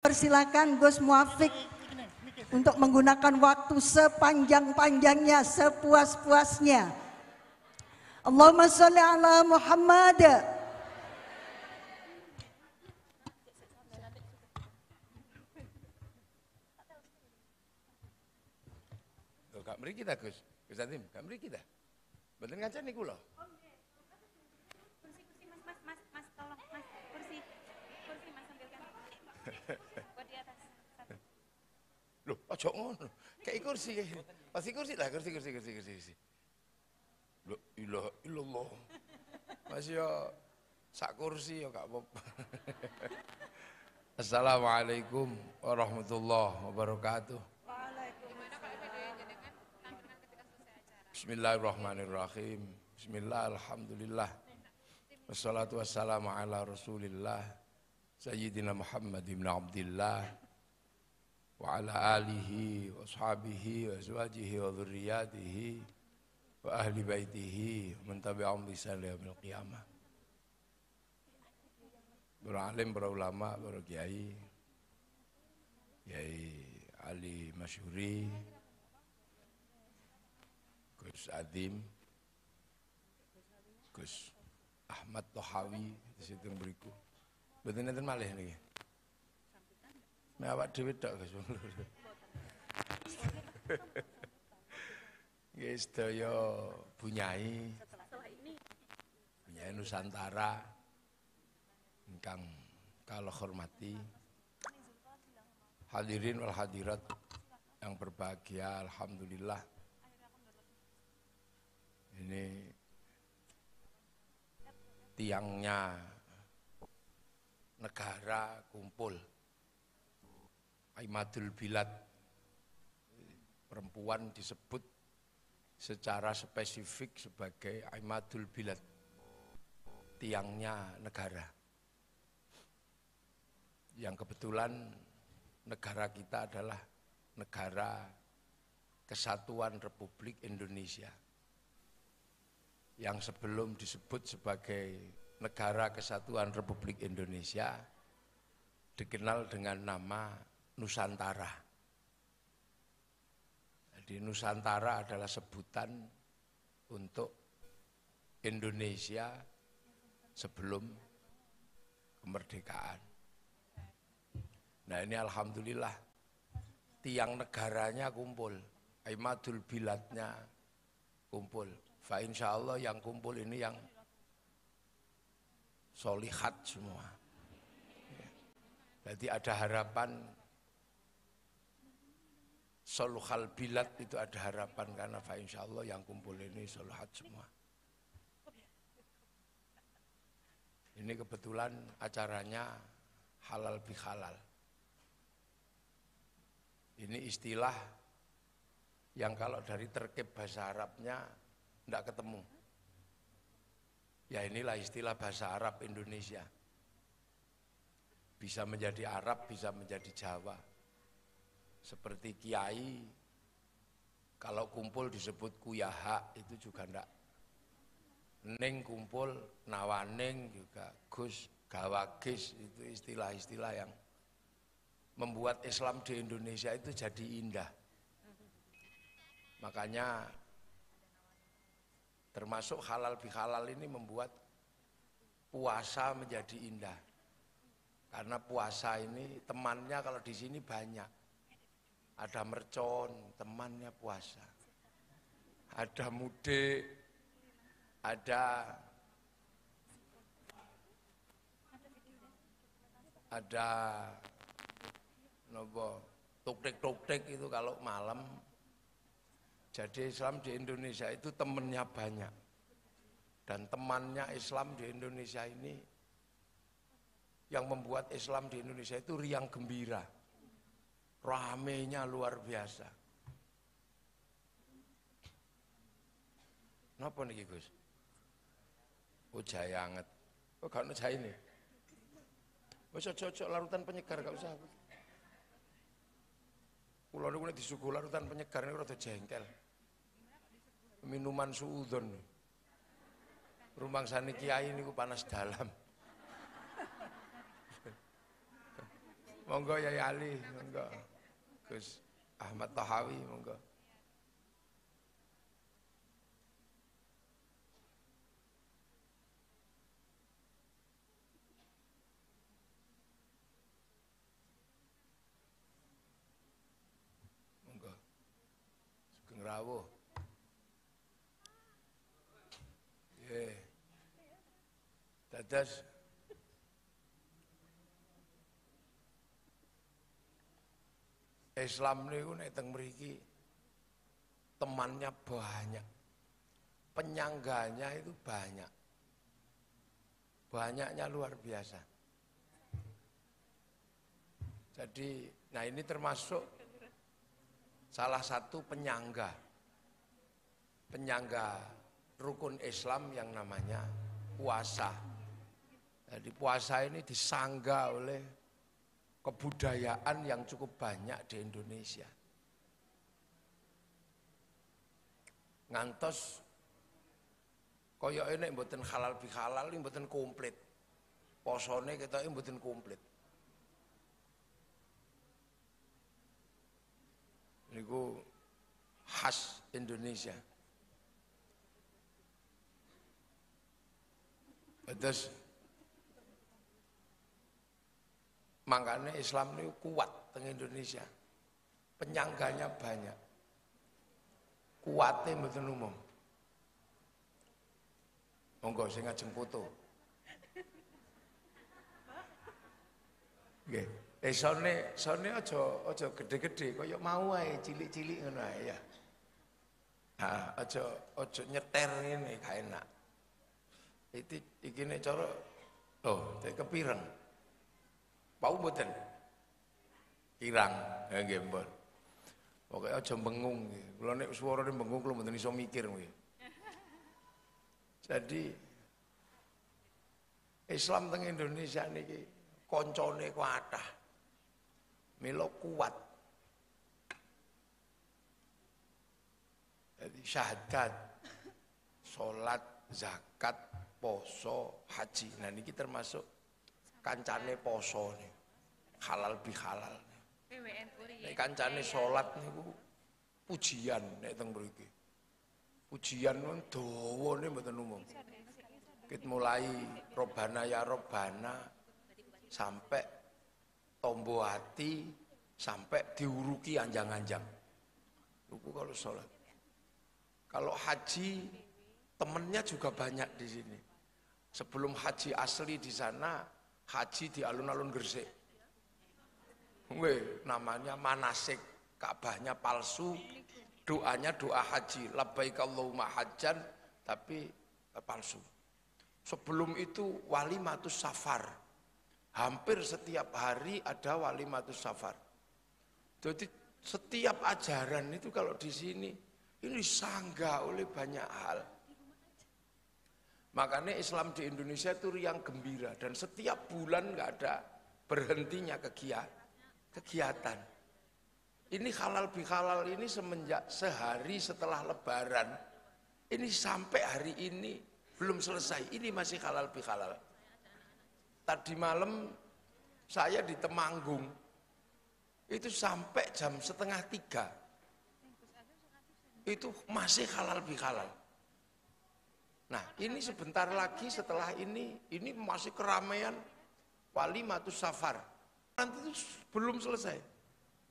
Persilakan Gus Muafiq untuk menggunakan waktu sepanjang-panjangnya, sepuas-puasnya. Allahumma sholli ala Muhammad. Gak meri kita Gus Atim, gak meri kita. Bener ngancen niku lho. Kursi mas, tolong mas, kursi mas ambilkan. Buat di atas. Loh, ojo ngono. Kayak kursi kayak. Pasti kursi lah, kursi. Loh, ilah. Masih yo sak kursi yo gak apa-apa. Assalamualaikum warahmatullahi wabarakatuh. Bismillahirrahmanirrahim. Bismillah, alhamdulillah. Wassalatu wassalamu ala rasulillah Sayyidina Muhammad ibn Abdillah wa ala alihi wa ashabihi wa azwajihi wa dhurriyatihi wa ahli baitihi wa man tabi'ahum bi ihsan ila yaumil qiyamah. Para alim, para ulama, para kiai, Kiai Ali Masyuri, Gus Adim, Gus Ahmad Tohawi di situ beriku. Betul nanti malih nih. Nah, awak dhewe tok Gus. Nggih sedaya bunyai Nusantara ingkang kala hormati. Hadirin wal hadirat yang berbahagia, alhamdulillah. Ini tiangnya negara kumpul. Aimadul Bilad, perempuan disebut secara spesifik sebagai Aimadul Bilad, tiangnya negara. Yang kebetulan negara kita adalah negara Kesatuan Republik Indonesia, yang sebelum disebut sebagai Negara Kesatuan Republik Indonesia dikenal dengan nama Nusantara. Jadi Nusantara adalah sebutan untuk Indonesia sebelum kemerdekaan. Nah ini alhamdulillah tiang negaranya kumpul, Aimadul Biladnya kumpul. Fa insya Allah yang kumpul ini yang solihat semua. Jadi ada harapan soluhal bilad, itu ada harapan karena fa insya Allah yang kumpul ini solihat semua. Ini kebetulan acaranya halal bihalal. Ini istilah yang kalau dari terkib bahasa Arabnya tidak ketemu. Ya inilah istilah bahasa Arab Indonesia. Bisa menjadi Arab, bisa menjadi Jawa. Seperti kiai, kalau kumpul disebut kuyaha, itu juga enggak. Neng kumpul, nawaneng juga, gus, gawagis, itu istilah-istilah yang membuat Islam di Indonesia itu jadi indah. Makanya termasuk halal bihalal ini membuat puasa menjadi indah. Karena puasa ini temannya kalau di sini banyak. Ada mercon, temannya puasa. Ada mudik, ada tuk-tek itu kalau malam. Jadi Islam di Indonesia itu temannya banyak. Dan temannya Islam di Indonesia ini, yang membuat Islam di Indonesia itu riang gembira. Ramenya luar biasa. Napa niki Gus? Oh jaya anget. Oh gak ono jahe ini. Wis cocok larutan penyegar gak usah. Kula niku nek disuguh larutan penyegar niku rada jengkel. Minuman suudzon. Rumangsane kiai niku panas dalam. Monggo Yai Ali, monggo. Gus Ahmad Tahawi, monggo. Monggo. Sugeng rawuh. Nggih. Dados Islam niku nek teng mriki temannya banyak. Penyangganya itu banyak. Banyaknya luar biasa. Jadi, nah ini termasuk salah satu penyangga. Penyangga rukun Islam yang namanya puasa. Jadi puasa ini disangga oleh kebudayaan yang cukup banyak di Indonesia. Ngantos koyoke nek mboten halal bihalal mboten komplit. Posone ketoke mboten komplit. Niku khas Indonesia. Terus makanya Islam ini kuat teng Indonesia. Penyangganya banyak. Kuatnya mboten umum. Monggo sing ngajeng foto. Nggih. Sone aja gede-gede kaya mau ae cilik-cilik ngono ae ya. Aja nyeter ngene gak enak. Iki nek cara tek kepireng. Pau mboten. Kirang, nggih mbon. Pokoke aja bengung nggih. Kula nek suarane bengung kula mboten iso mikir nggih. Jadi Islam teng Indonesia niki koncone kathah. Mila kuat. Jadi syahadat, salat, zakat, poso, haji. Nah niki termasuk kancane poso nih. Halal bihalal. Nek kancane salat niku pujian nek teng mriki. Pujian nun dawane mboten umum. Kita mulai Robana ya Robana sampai tombo hati sampai diuruki anjang-anjang. Itu kalau sholat. Kalau haji temennya juga banyak di sini. Sebelum haji asli di sana, haji di alun-alun Gresik. Namanya manasik, Ka'bahnya palsu, doanya doa haji, labbaik Allahumma hajjan, tapi palsu. Sebelum itu walimatus safar. Hampir setiap hari ada walimatus safar. Jadi setiap ajaran itu kalau di sini ini sanggah oleh banyak hal. Makanya Islam di Indonesia itu riang gembira dan setiap bulan nggak ada berhentinya kegiatan. Ini halal bihalal ini semenjak sehari setelah Lebaran. Ini sampai hari ini belum selesai. Ini masih halal bihalal. Tadi malam saya di Temanggung itu sampai jam 2:30 itu masih halal bihalal. Nah ini sebentar lagi setelah ini masih keramaian walimatus safar. Nanti itu belum selesai.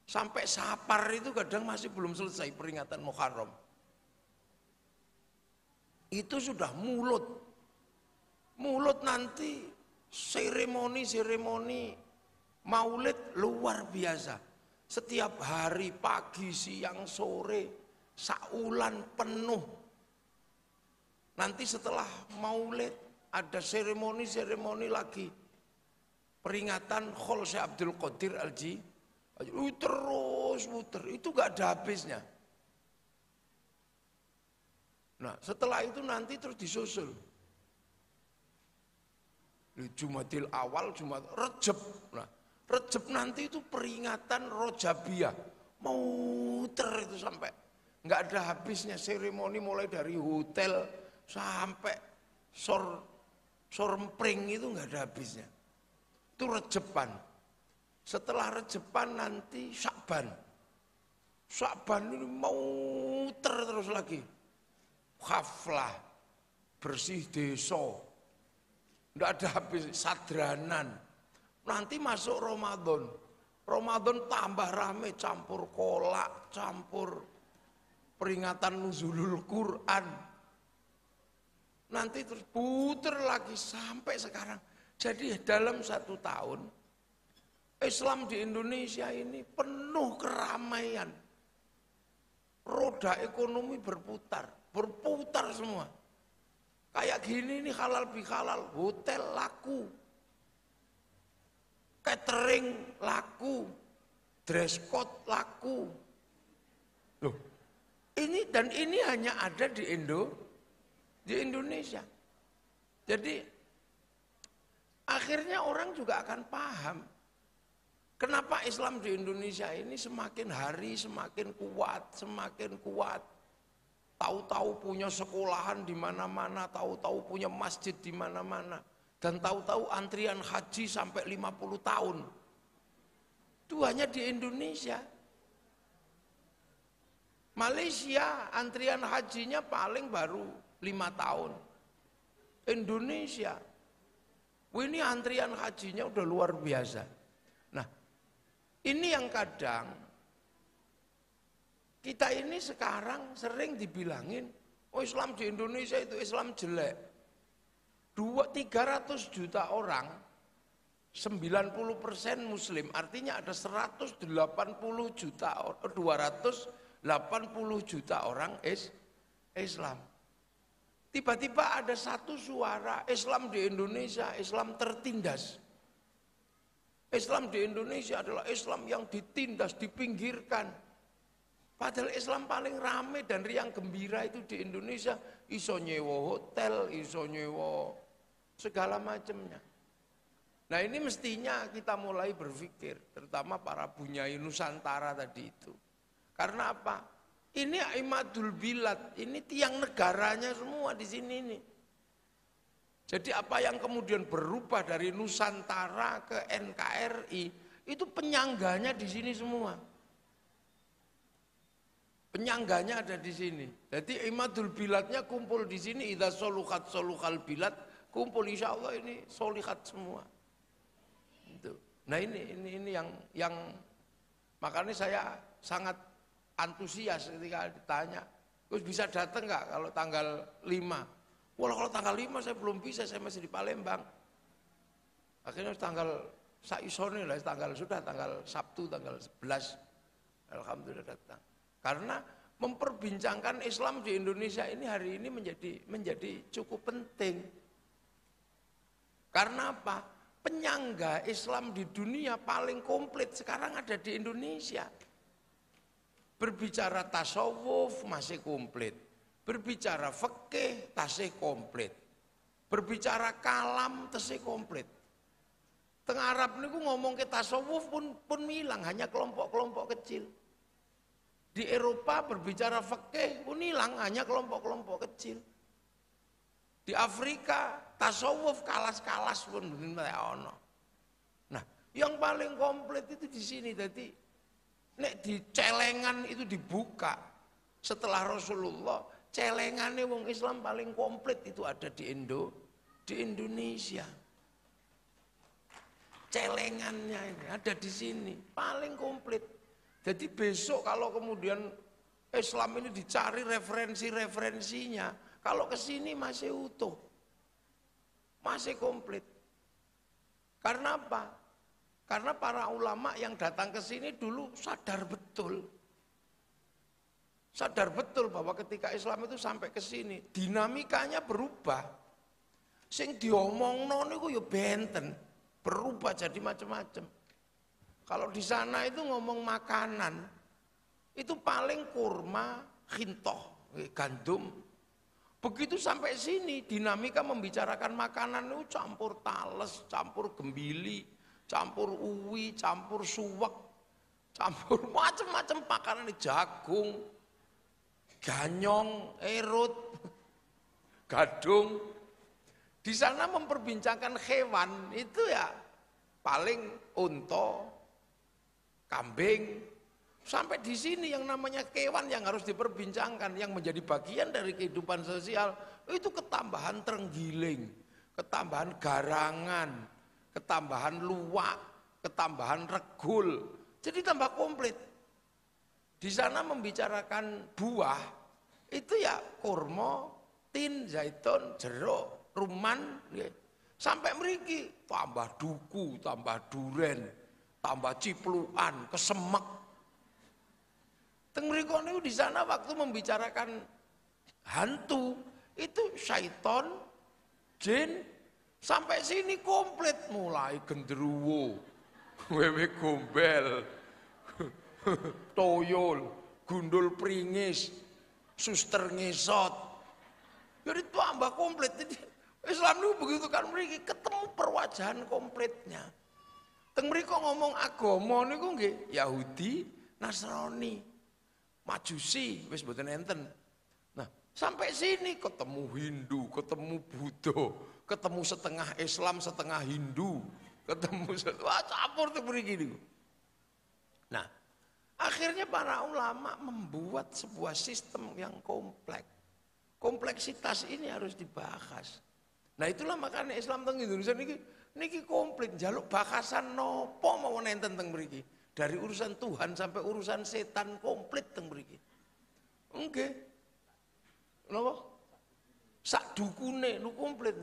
Sampai Safar itu kadang masih belum selesai peringatan Muharram. Itu sudah mulut. Mulut nanti seremoni Maulid luar biasa. Setiap hari pagi, siang, sore, saulan penuh. Nanti setelah Maulid ada seremoni lagi. Peringatan Khol Syekh Abdul Qadir Al-Jilani. Terus muter, itu gak ada habisnya. Nah setelah itu nanti terus disusul. Jumatil awal, Jumat Rejab. Nah, Rejab nanti itu peringatan Rojabiyah. Muter itu sampai nggak ada habisnya seremoni mulai dari hotel sampai sorempring itu nggak ada habisnya. Itu Rejeban. Setelah Rejepan nanti Syakban. Syakban ini muter terus lagi. Haflah, bersih desa. Tidak ada habis, sadranan. Nanti masuk Ramadan. Ramadan tambah rame, campur kolak, campur peringatan nuzulul Quran. Nanti terus puter lagi sampai sekarang. Jadi dalam 1 tahun, Islam di Indonesia ini penuh keramaian. Roda ekonomi berputar semua. Kayak gini nih halal bihalal, hotel laku, catering laku, dress code laku. Loh, ini hanya ada di Indonesia. Jadi akhirnya orang juga akan paham kenapa Islam di Indonesia ini semakin hari semakin kuat. Tahu-tahu punya sekolahan di mana-mana, tahu-tahu punya masjid di mana-mana. Dan tahu-tahu antrian haji sampai 50 tahun. Itu hanya di Indonesia. Malaysia antrian hajinya paling baru 5 tahun. Indonesia, ini antrian hajinya udah luar biasa. Nah, ini yang kadang kita ini sekarang sering dibilangin, oh Islam di Indonesia itu Islam jelek. 300 juta orang, 90% Muslim, artinya ada 280 juta orang Islam. Tiba-tiba ada satu suara, Islam di Indonesia, Islam tertindas. Islam di Indonesia adalah Islam yang ditindas, dipinggirkan. Padahal Islam paling rame dan riang gembira itu di Indonesia, iso nyewa hotel, iso nyewa segala macamnya. Nah ini mestinya kita mulai berpikir, terutama para bunyai Nusantara tadi itu. Karena apa? Ini aimadul bilad, ini tiang negaranya semua di sini nih. Jadi apa yang kemudian berubah dari Nusantara ke NKRI, itu penyangganya di sini semua. Penyangganya ada di sini. Jadi imadul biladnya kumpul di sini. Idza solukat solukal bilad, kumpul insya Allah ini solihat semua. Itu. Nah ini yang makanya saya sangat antusias ketika ditanya, Gus bisa datang nggak kalau tanggal 5? Wah kalau tanggal 5 saya belum bisa, saya masih di Palembang. Akhirnya tanggal saisone lah, tanggal Sabtu tanggal 11, alhamdulillah datang. Karena memperbincangkan Islam di Indonesia ini hari ini menjadi cukup penting. Karena apa? Penyangga Islam di dunia paling komplit sekarang ada di Indonesia. Berbicara tasawuf masih komplit. Berbicara fikih tasih komplit. Berbicara kalam tasih komplit. Teng Arab niku ngomong ke tasawuf pun hilang, hanya kelompok-kelompok kecil. Di Eropa berbicara fikih pun hilang, hanya kelompok-kelompok kecil. Di Afrika tasawuf kalas-kalas pun ono. Nah, yang paling komplit itu di sini. Jadi nek di celengan itu dibuka setelah Rasulullah, celengannya wong Islam paling komplit itu ada di Indonesia. Celengannya ini ada di sini, paling komplit. Jadi besok kalau kemudian Islam ini dicari referensinya, kalau ke sini masih utuh, masih komplit. Karena apa? Karena para ulama yang datang ke sini dulu sadar betul bahwa ketika Islam itu sampai ke sini, dinamikanya berubah. Sing diomongno niku ya benten, berubah jadi macam-macam. Kalau di sana itu ngomong makanan, itu paling kurma, khintoh, gandum. Begitu sampai sini, dinamika membicarakan makanan itu campur tales, campur gembili, campur uwi, campur suwek, campur macam-macam makanan, jagung, ganyong, erut, gadung. Di sana memperbincangkan hewan itu ya paling unta, kambing. Sampai di sini yang namanya kewan yang harus diperbincangkan, yang menjadi bagian dari kehidupan sosial, itu ketambahan terenggiling, ketambahan garangan, ketambahan luwak, ketambahan regul. Jadi tambah komplit. Di sana membicarakan buah, itu ya kurma, tin, zaitun, jeruk, ruman, sampai mriki tambah duku, tambah duren, tambah cipluan, kesemek. Teng mriko niku di sana waktu membicarakan hantu itu syaiton, jin, sampai sini komplit, mulai genderuwo, wewe gombel, toyol, gundul pringis, suster ngesot. Jadi tambah komplit. Jadi Islam itu begitu kan mriki ketemu perwajahan komplitnya. Teng mriko ngomong agama niku nggih Yahudi, Nasrani, Majusi, wis mboten enten. Nah, sampai sini ketemu Hindu, ketemu Buddha, ketemu setengah Islam, setengah Hindu, ketemu campur tuh mriki niku. Nah, akhirnya para ulama membuat sebuah sistem yang kompleks. Kompleksitas ini harus dibahas. Nah, itulah makanya Islam teng Indonesia niki komplit, njaluk bahasan nopo mawon enten teng mriki. Dari urusan Tuhan sampai urusan setan komplit teng mriki. Nggih. Napa? Sak dukune nu komplit.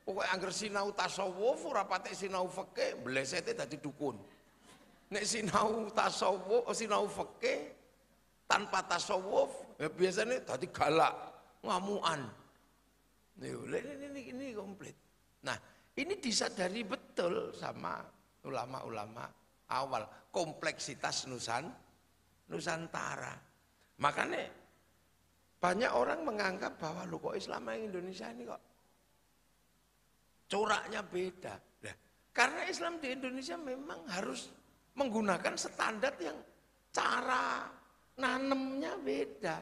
Pokoke angger sinau tasawuf ora patek sinau fikih, blesete dadi dukun. Nek sinau tasawuf, sinau fikih tanpa tasawuf, ya biasanya dadi galak, ngamuan. Ini komplit. Nah, ini disadari betul sama ulama-ulama awal, kompleksitas Nusantara. Makanya banyak orang menganggap bahwa lu kok Islam yang Indonesia ini kok coraknya beda. Nah, karena Islam di Indonesia memang harus menggunakan standar yang cara nanemnya beda.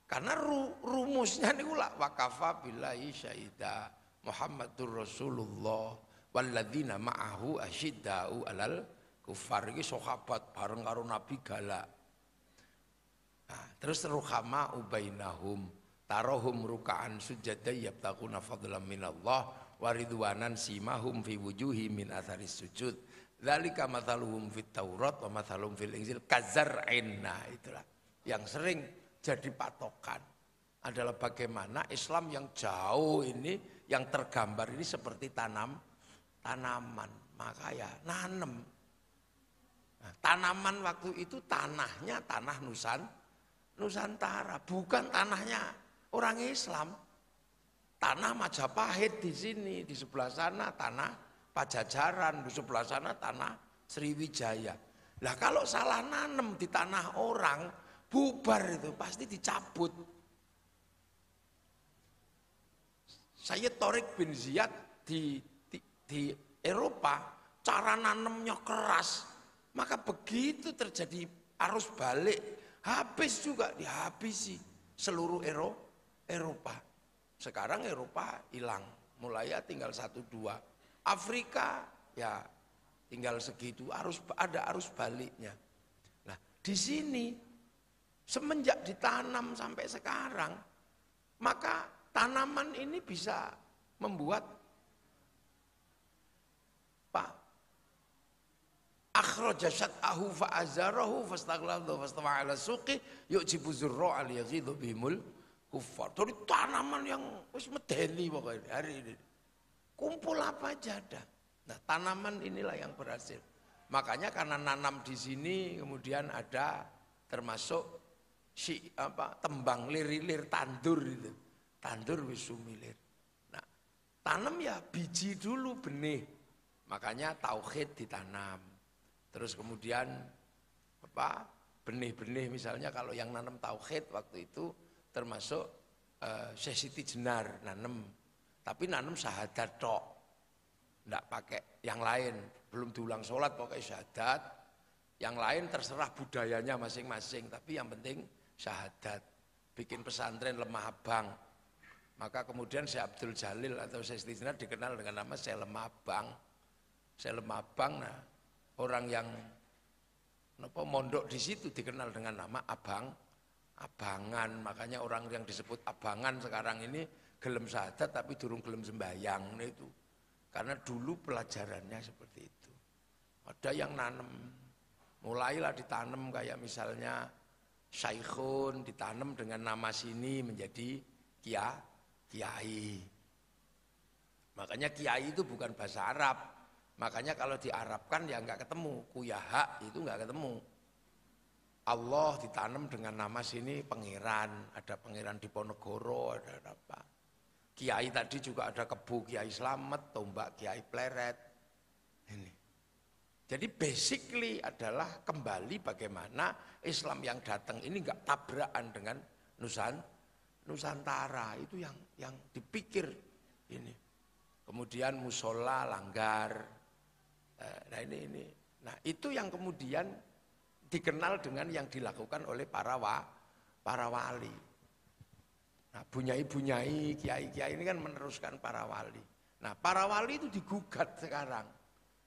Karena rumusnya ini ulah wakafa billahi syahida Muhammadur Rasulullah walladzina ma'ahu asyidda'u alal kufar. Iki sahabat bareng karo Nabi galak. Nah, terus ruhama ubainahum tarahum ruka'an sujada yabtaquna fadlan minallah waridwanan simahum fi wujuhi min atharis sujud. Dzalika mathaluhum fit Taurat wa mathaluhum fil Injil kazar'in. Nah, itulah yang sering jadi patokan adalah bagaimana Islam yang jauh ini, yang tergambar ini seperti tanaman, maka ya nanem. Nah, tanaman waktu itu tanahnya tanah Nusantara, bukan tanahnya orang Islam. Tanah Majapahit di sini, di sebelah sana tanah Pajajaran, di sebelah sana tanah Sriwijaya. Lah kalau salah nanem di tanah orang, bubar itu pasti dicabut. Saya Tariq bin Ziyad di Eropa, cara nanemnya keras, maka begitu terjadi arus balik, habis juga dihabisi seluruh Eropa. Sekarang Eropa hilang, mulai ya tinggal 1-2. Afrika ya tinggal segitu, ada arus baliknya. Nah, di sini semenjak ditanam sampai sekarang, maka tanaman ini bisa membuat akhraja syat'ahu fa'azarahu fastaghladu fastawa 'ala suqi yu'jibu zurra'a liyaghidhu bihimul kuffar. Dari tanaman yang wis medeni pokoknya hari ini. Kumpul apa aja ada. Nah, tanaman inilah yang berhasil. Makanya karena nanam di sini kemudian ada termasuk tembang lirir tandur itu. Tandur wis sumilir. Nah, tanam ya biji dulu benih. Makanya tauhid ditanam. Terus kemudian benih-benih misalnya kalau yang nanam tauhid waktu itu termasuk Syekh Siti Jenar nanam. Tapi nanam syahadat tok. Enggak pakai yang lain, belum diulang sholat pakai syahadat. Yang lain terserah budayanya masing-masing, tapi yang penting syahadat. Bikin pesantren Lemah Abang. Maka kemudian Syekh Abdul Jalil atau Syekh Siti Jenar dikenal dengan nama Syekh Lemah Abang. Syekh Lemah Abang, nah orang yang mondok di situ dikenal dengan nama abangan. Makanya orang yang disebut abangan sekarang ini gelem syahadat tapi durung gelem sembahyang itu. Karena dulu pelajarannya seperti itu. Ada yang nanam, mulailah ditanam kayak misalnya syaikhun, ditanam dengan nama sini menjadi kiai. Makanya kiai itu bukan bahasa Arab. Makanya kalau diarabkan ya enggak ketemu. Kuyaha itu enggak ketemu. Allah ditanam dengan nama sini pangeran. Ada pangeran Diponegoro, ada apa. Kiai tadi juga ada Kebu Kiai Slamet, Tombak Kiai Pleret. Ini. Jadi basically adalah kembali bagaimana Islam yang datang ini enggak tabrakan dengan Nusantara. Itu yang dipikir ini. Kemudian musola langgar. Nah ini. Nah itu yang kemudian dikenal dengan yang dilakukan oleh para wali. Nah bunyai-bunyai, kiai-kiai ini kan meneruskan para wali. Nah para wali itu digugat sekarang.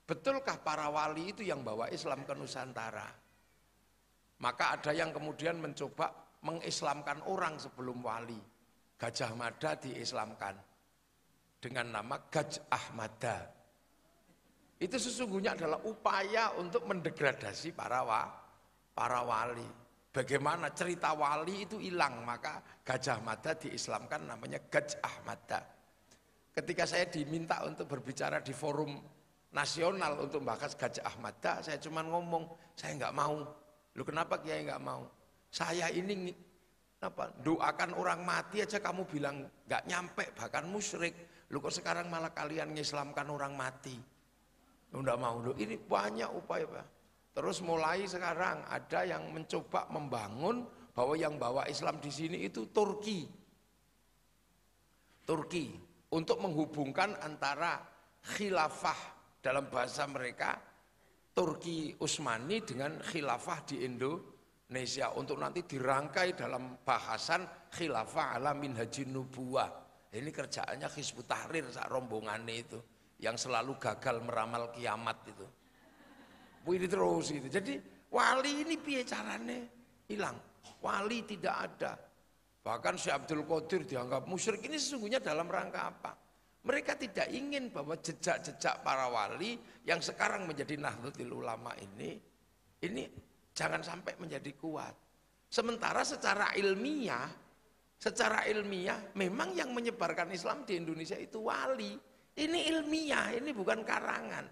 Betulkah para wali itu yang bawa Islam ke Nusantara? Maka ada yang kemudian mencoba mengislamkan orang sebelum wali. Gajah Mada diislamkan dengan nama Gajah Mada. Itu sesungguhnya adalah upaya untuk mendegradasi para wali. Bagaimana cerita wali itu hilang, maka Gajah Mada diislamkan namanya Gajah Mada. Ketika saya diminta untuk berbicara di forum nasional untuk membahas Gajah Mada, saya cuma ngomong, saya enggak mau. Lu kenapa Kiai enggak mau? Saya ini doakan orang mati aja kamu bilang enggak nyampe, bahkan musyrik. Lu kok sekarang malah kalian ngislamkan orang mati? Enggak mau. Ini banyak upaya, Pak. Terus mulai sekarang ada yang mencoba membangun bahwa yang bawa Islam di sini itu Turki untuk menghubungkan antara khilafah dalam bahasa mereka Turki Utsmani dengan khilafah di Indonesia untuk nanti dirangkai dalam bahasan khilafah ala minhajin nubuwah. Ini kerjaannya Hizbut Tahrir sak rombongannya itu yang selalu gagal meramal kiamat itu. Ini terus itu. Jadi wali ini piye carane hilang? Wali tidak ada. Bahkan Syekh Abdul Qadir dianggap musyrik. Ini sesungguhnya dalam rangka apa? Mereka tidak ingin bahwa jejak-jejak para wali yang sekarang menjadi Nahdlatul Ulama ini jangan sampai menjadi kuat. Sementara secara ilmiah memang yang menyebarkan Islam di Indonesia itu wali. Ini ilmiah, ini bukan karangan.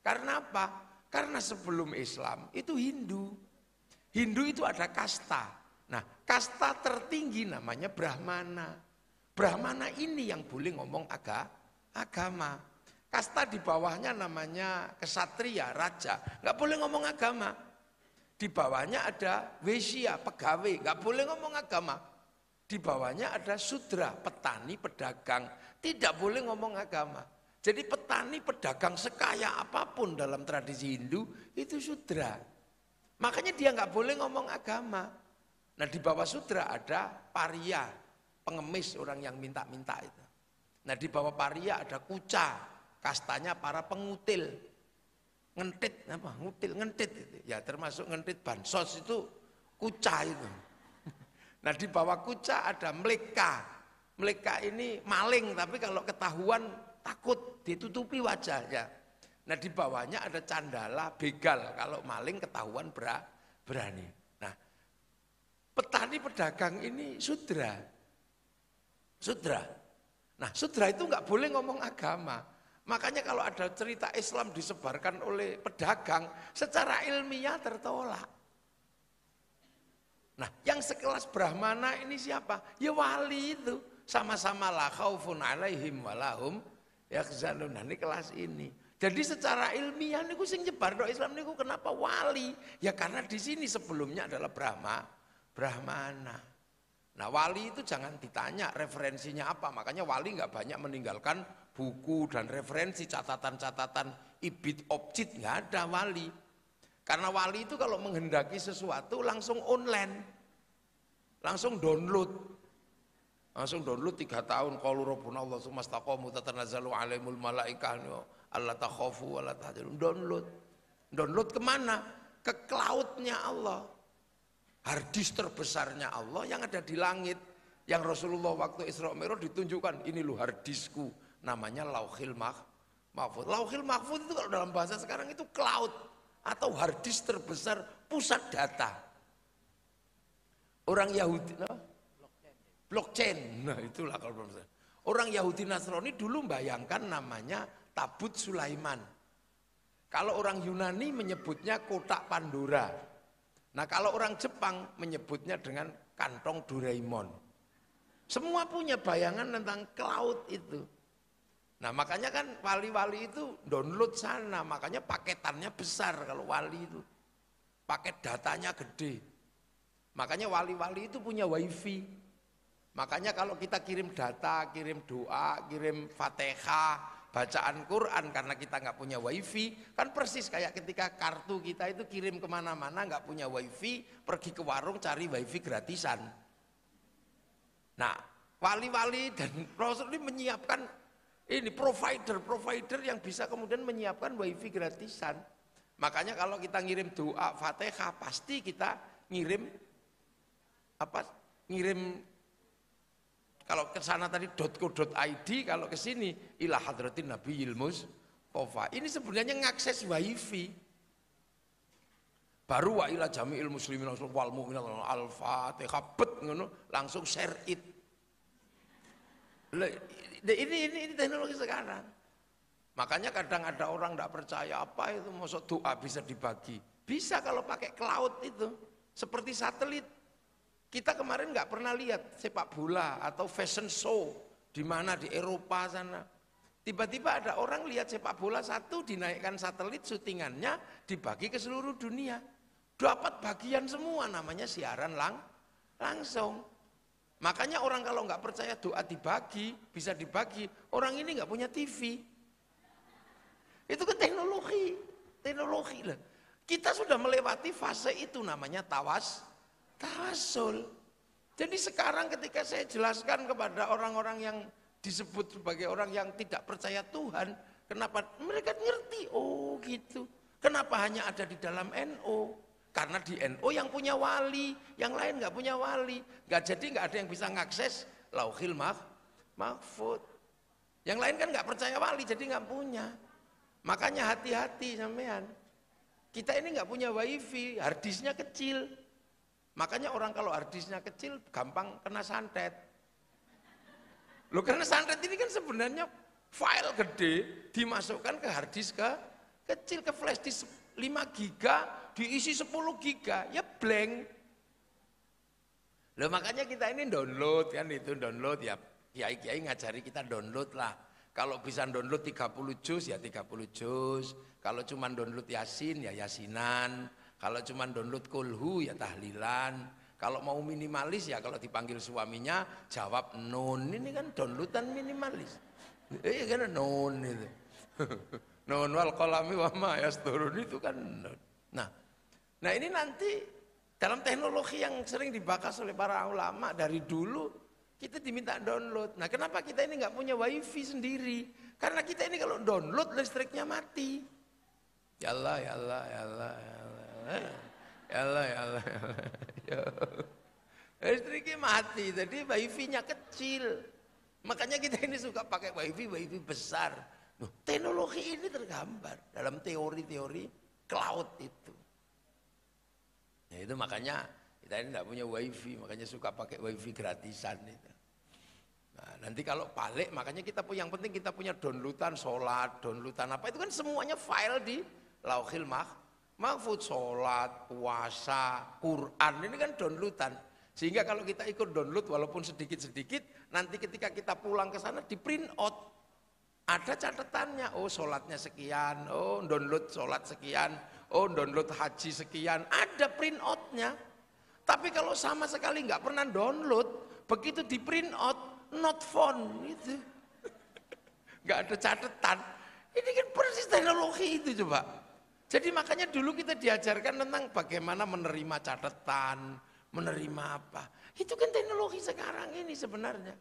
Karena apa? Karena sebelum Islam itu Hindu. Hindu itu ada kasta. Nah, kasta tertinggi namanya Brahmana. Brahmana ini yang boleh ngomong agama. Kasta di bawahnya namanya kesatria, raja. Nggak boleh ngomong agama. Di bawahnya ada Wesya, pegawai. Nggak boleh ngomong agama. Di bawahnya ada Sudra, petani, pedagang. Tidak boleh ngomong agama. Jadi petani, pedagang sekaya apapun dalam tradisi Hindu itu Sudra. Makanya dia nggak boleh ngomong agama. Nah di bawah Sudra ada Paria, pengemis, orang yang minta-minta itu. Nah di bawah Paria ada Kuca, kastanya para pengutil. Ngentit, apa? Ngentit itu. Ya termasuk ngentit bansos itu Kuca itu. Nah di bawah Kuca ada Mleka. Mleka ini maling, tapi kalau ketahuan takut, ditutupi wajahnya. Nah di bawahnya ada Candala, begal, kalau maling ketahuan berani. Nah petani pedagang ini Sudra. Nah Sudra itu nggak boleh ngomong agama. Makanya kalau ada cerita Islam disebarkan oleh pedagang, secara ilmiah tertolak. Nah yang sekelas Brahmana ini siapa? Ya wali itu. Sama-sama la khaufun alaihim walahum yakhzanun. Nah ini kelas ini. Jadi secara ilmiah niku sing nyebar Islam niku kenapa wali? Ya karena di sini sebelumnya adalah Brahmana. Nah wali itu jangan ditanya referensinya apa. Makanya wali nggak banyak meninggalkan buku dan referensi, catatan-catatan ibit objit, nggak ada wali. Karena wali itu kalau menghendaki sesuatu langsung online, langsung download. Langsung download 3 tahun qalu rabbuna Allah tsumastaqamu tatanazzalu alaihimul malaikah alla takhafu wa la tahzanu, download. Download kemana? Ke cloud-nya Allah. Harddisk terbesarnya Allah yang ada di langit. Yang Rasulullah waktu Isra Mi'raj ditunjukkan, ini loh harddiskku. Namanya Lauhil Mahfuz. Lauhil Mahfuz itu kalau dalam bahasa sekarang itu cloud. Atau harddisk terbesar, pusat data. Orang Yahudi, blockchain. Nah itulah kalau bahasa. Orang Yahudi Nasrani dulu bayangkan namanya Tabut Sulaiman. Kalau orang Yunani menyebutnya kotak Pandora. Nah kalau orang Jepang menyebutnya dengan kantong Doraemon. Semua punya bayangan tentang cloud itu. Nah makanya kan wali-wali itu download sana, makanya paketannya besar kalau wali itu. Paket datanya gede. Makanya wali-wali itu punya wifi. Makanya kalau kita kirim data, kirim doa, kirim Fatihah, bacaan Quran karena kita nggak punya wifi, kan persis kayak ketika kartu kita itu kirim kemana-mana nggak punya wifi, pergi ke warung cari wifi gratisan. Nah, wali-wali dan Rasul ini menyiapkan ini provider yang bisa kemudian menyiapkan wifi gratisan. Makanya kalau kita ngirim doa Fatihah pasti kita ngirim kalau ke sana tadi .co.id, kalau ke sini ila hadratin nabiyil mustofa. Ini sebenarnya ngakses wifi. Baru wa ila jami'il muslimin wal mu'minat al-fatihah ngono langsung share it. Ini teknologi sekarang. Makanya kadang ada orang tidak percaya apa itu maksud doa bisa dibagi. Bisa kalau pakai cloud itu seperti satelit. Kita kemarin nggak pernah lihat sepak bola atau fashion show di mana di Eropa sana. Tiba-tiba ada orang lihat sepak bola satu dinaikkan satelit syutingannya dibagi ke seluruh dunia. Dapat bagian semua namanya siaran langsung. Makanya orang kalau nggak percaya doa dibagi, bisa dibagi. Orang ini nggak punya TV. Itu kan teknologi lah. Kita sudah melewati fase itu namanya tawasul. Jadi sekarang ketika saya jelaskan kepada orang-orang yang disebut sebagai orang yang tidak percaya Tuhan, kenapa mereka ngerti? Oh gitu. Kenapa hanya ada di dalam NU? Karena di NU yang punya wali, yang lain nggak punya wali. Jadi nggak ada yang bisa ngakses Lauhil Mahfuz. Yang lain kan nggak percaya wali, jadi nggak punya. Makanya hati-hati sampean. Kita ini nggak punya wifi, harddisknya kecil. Makanya orang kalau harddisknya kecil gampang kena santet. Loh karena santet ini kan sebenarnya file gede dimasukkan ke harddisk kecil, ke flash disk 5 giga diisi 10 giga ya blank. Loh makanya kita ini download kan itu download ya kiai-kiai ngajari kita download lah. Kalau bisa download 30 juz ya 30 juz. Kalau cuma download Yasin ya Yasinan. Kalau cuma download kulhu ya tahlilan. Kalau mau minimalis ya kalau dipanggil suaminya jawab nun. Ini kan downloadan minimalis. Iya kan nun itu. Nun wal qalami wa ma yasturun itu kan nun. Nah ini nanti dalam teknologi yang sering dibahas oleh para ulama dari dulu kita diminta download. Nah kenapa kita ini nggak punya wifi sendiri? Karena kita ini kalau download listriknya mati. Ya Allah, ya Allah, ya Allah, ya Allah. Ya Allah, ya Allah, ya Allah. Listriknya mati, jadi wifi-nya kecil. Makanya kita ini suka pakai wifi besar. Teknologi ini tergambar dalam teori-teori cloud itu. Ya itu makanya kita ini tidak punya wifi, makanya suka pakai wifi gratisan itu. Nah, nanti kalau balik, makanya kita yang penting kita punya downloadan sholat, downloadan apa itu kan semuanya file di Lauhil Mahfuz, sholat, puasa, Quran ini kan downloadan. Sehingga kalau kita ikut download walaupun sedikit-sedikit, nanti ketika kita pulang ke sana di print out. Ada catatannya, oh sholatnya sekian, oh download sholat sekian, oh download haji sekian, ada print outnya. Tapi kalau sama sekali nggak pernah download, begitu di print out, not found gitu. Nggak ada catatan. Ini kan persis teknologi itu coba. Jadi makanya dulu kita diajarkan tentang bagaimana menerima catatan, menerima apa. Itu kan teknologi sekarang ini sebenarnya.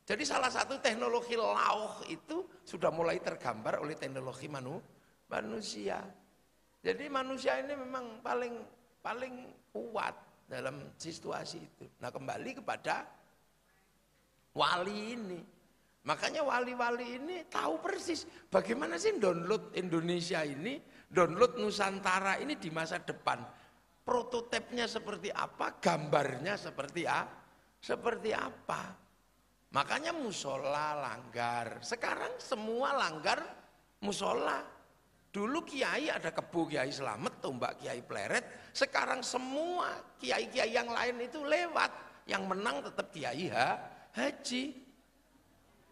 Jadi salah satu teknologi lauh itu sudah mulai tergambar oleh teknologi manusia. Jadi manusia ini memang paling kuat dalam situasi itu. Nah, kembali kepada wali ini. Makanya wali-wali ini tahu persis bagaimana sih download Indonesia ini, download Nusantara ini di masa depan. Prototipnya seperti apa, gambarnya seperti apa. Makanya musola langgar. Sekarang semua langgar musola. Dulu kiai ada Kebo Kiai Slamet, Tombak Kiai Pleret. Sekarang semua kiai-kiai yang lain itu lewat. Yang menang tetap Kiai Haji.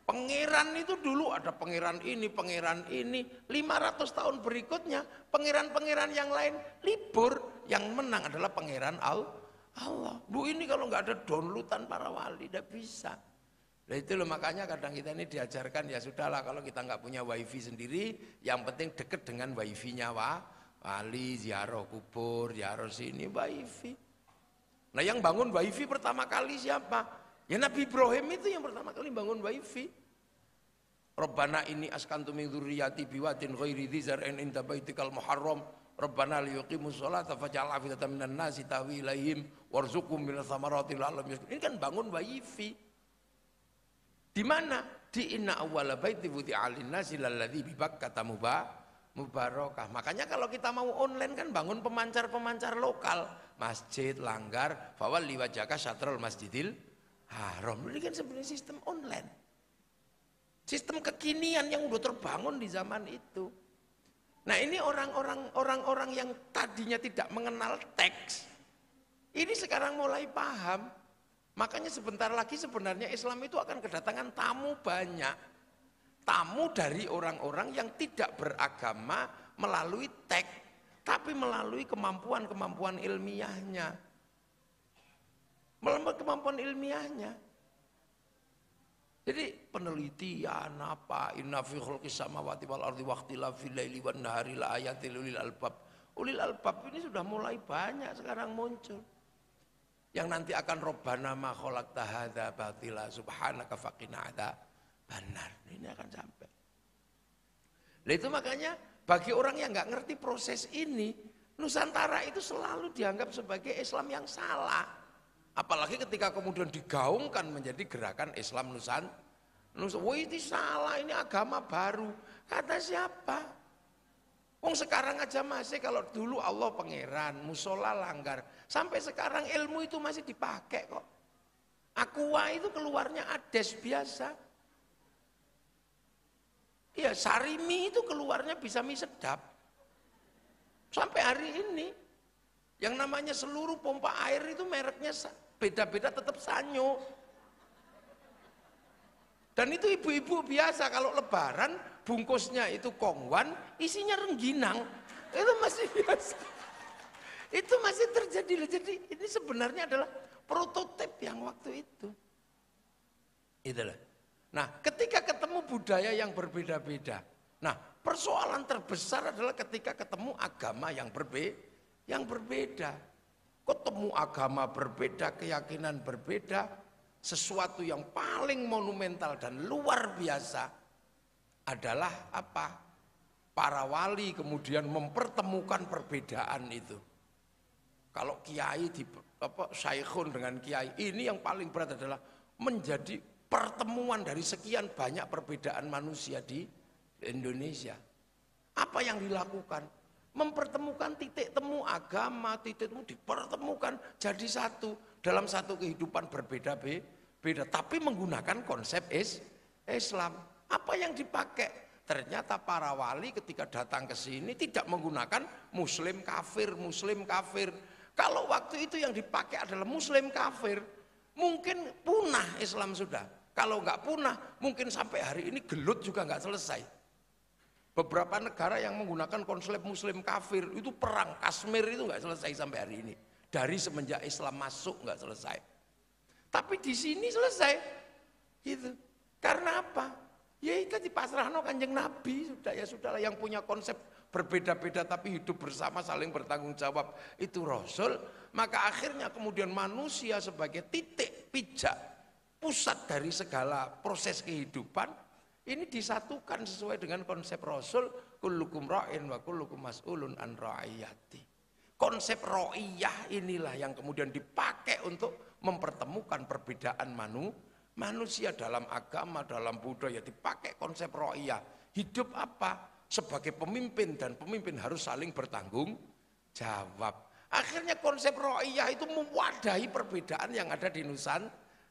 Pangeran itu dulu ada pangeran ini. 500 tahun berikutnya pangeran-pangeran yang lain libur. Yang menang adalah pangeran Allah. Bu, ini kalau nggak ada downloadan para wali tidak bisa. Nah itu loh, makanya kadang kita ini diajarkan ya sudahlah, kalau kita nggak punya wifi sendiri, yang penting deket dengan wifi-nya wali, ziarah kubur, ziarah sini, wifi. Nah yang bangun wifi pertama kali siapa? Ya Nabi Ibrahim itu yang pertama kali bangun wifi. Rabbana ini askantu min dzurriyyati biwadin ghairi dzi zar'in inda baitikal muharram. Rabbana liyuqimus sholata faj'al afidatan minan nasi tahwi ilaihim warzuqhum minas thamarati la'allahum yashkurun. Ini kan bangun wifi. Di mana? Di inna awwala baiti wudi'a lin-nasi lalladzi bi Bakkata mubarakah. Makanya kalau kita mau online kan bangun pemancar-pemancar lokal, masjid, langgar, fawalli wajhaka syatrul masjidil haram. Ini kan sebenarnya sistem online. Sistem kekinian yang udah terbangun di zaman itu. Nah, ini orang-orang yang tadinya tidak mengenal teks, ini sekarang mulai paham. Makanya sebentar lagi sebenarnya Islam itu akan kedatangan tamu banyak. Tamu dari orang-orang yang tidak beragama melalui teks, tapi melalui kemampuan-kemampuan ilmiahnya. Melalui kemampuan ilmiahnya. Jadi penelitian apa, inna fi khalqis samawati wal ardi waqtilafil laili wan nahari la ayatil ulil albab. Ulil albab ini sudah mulai banyak sekarang muncul. Yang nanti akan Rabbana ma khalaqta hadza batila subhanaka faqina adzabannar. Ini akan sampai. Nah itu makanya bagi orang yang nggak ngerti proses ini, Nusantara itu selalu dianggap sebagai Islam yang salah. Apalagi ketika kemudian digaungkan menjadi gerakan Islam Nusantara. Wah itu salah, ini agama baru. Kata siapa? Wong sekarang aja masih, kalau dulu Allah pangeran, musola langgar. Sampai sekarang ilmu itu masih dipakai kok. Aqua itu keluarnya ades biasa. Iya, sarimi itu keluarnya bisa mie sedap. Sampai hari ini. Yang namanya seluruh pompa air itu mereknya beda-beda tetap Sanyo. Dan itu ibu-ibu biasa kalau lebaran bungkusnya itu kongwan, isinya rengginang. Itu masih biasa. Itu masih terjadi. Jadi ini sebenarnya adalah prototip yang waktu itu. Itulah. Nah, ketika ketemu budaya yang berbeda-beda. Nah, persoalan terbesar adalah ketika ketemu agama yang berbeda. Ketemu agama berbeda, keyakinan berbeda. Sesuatu yang paling monumental dan luar biasa adalah apa? Para wali kemudian mempertemukan perbedaan itu. Kalau kiai syaikhun dengan kiai, ini yang paling berat adalah menjadi pertemuan dari sekian banyak perbedaan manusia di Indonesia. Apa yang dilakukan? Mempertemukan titik temu agama, titik temu dipertemukan jadi satu dalam satu kehidupan berbeda-beda, tapi menggunakan konsep Islam. Apa yang dipakai? Ternyata para wali ketika datang ke sini tidak menggunakan muslim kafir. Kalau waktu itu yang dipakai adalah muslim kafir, mungkin punah Islam sudah. Kalau nggak punah, mungkin sampai hari ini gelut juga nggak selesai. Beberapa negara yang menggunakan konsep muslim kafir itu perang Kashmir itu nggak selesai sampai hari ini. Dari semenjak Islam masuk nggak selesai. Tapi di sini selesai, gitu. Karena apa? Ya itu dipasrahno Kanjeng Nabi, sudahlah yang punya konsep berbeda-beda tapi hidup bersama saling bertanggung jawab itu Rasul. Maka akhirnya kemudian manusia sebagai titik pijak pusat dari segala proses kehidupan ini disatukan sesuai dengan konsep Rasul. kullukum ra'in wa kullukum mas'ulun an ra'iyati. Konsep ra'iyah inilah yang kemudian dipakai untuk mempertemukan perbedaan manusia dalam agama, dalam budaya, dipakai konsep ra'iyah. Hidup apa? Sebagai pemimpin, dan pemimpin harus saling bertanggung jawab. Akhirnya konsep ra'iyah itu mewadahi perbedaan yang ada di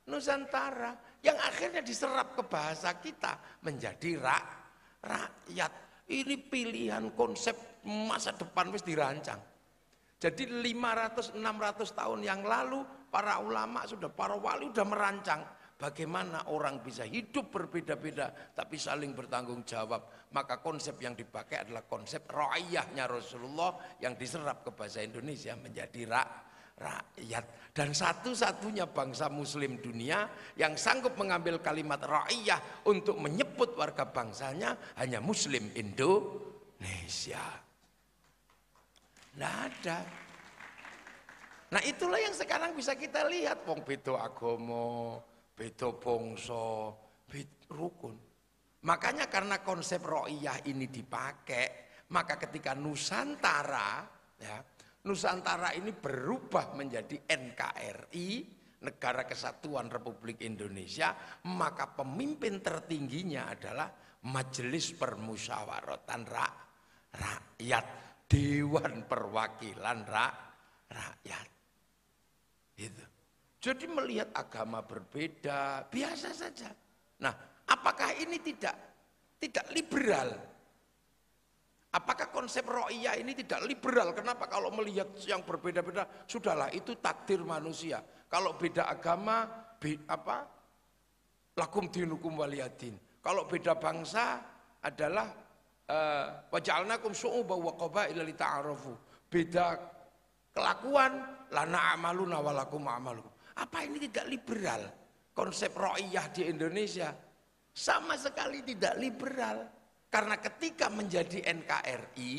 Nusantara, yang akhirnya diserap ke bahasa kita menjadi rakyat. Ini pilihan konsep masa depan wis dirancang. Jadi 500-600 tahun yang lalu para ulama para wali sudah merancang bagaimana orang bisa hidup berbeda-beda tapi saling bertanggung jawab. Maka konsep yang dipakai adalah konsep ra'iyahnya Rasulullah yang diserap ke bahasa Indonesia menjadi rakyat. Dan satu-satunya bangsa muslim dunia yang sanggup mengambil kalimat ra'iyah untuk menyebut warga bangsanya hanya muslim Indonesia. Nggak ada. Nah itulah yang sekarang bisa kita lihat. Wong beda agama, beda bangsa, beda rukun. Makanya karena konsep ra'iyah ini dipakai, maka ketika Nusantara, ya, Nusantara ini berubah menjadi NKRI, Negara Kesatuan Republik Indonesia, maka pemimpin tertingginya adalah Majelis Permusyawaratan Rakyat, Dewan Perwakilan Rakyat. Gitu. Jadi melihat agama berbeda biasa saja. Nah, apakah ini tidak liberal? Apakah konsep ra'iyah ini tidak liberal? Kenapa kalau melihat yang berbeda-beda sudahlah itu takdir manusia. Kalau beda agama, lakum dinukum waliyadin. Kalau beda bangsa adalah waja'alnakum syu'uban wa qabaila lita'arafu. Beda kelakuan, lana amaluna walakum amalukum. Apa ini tidak liberal? Konsep ra'iyah di Indonesia sama sekali tidak liberal. Karena ketika menjadi NKRI,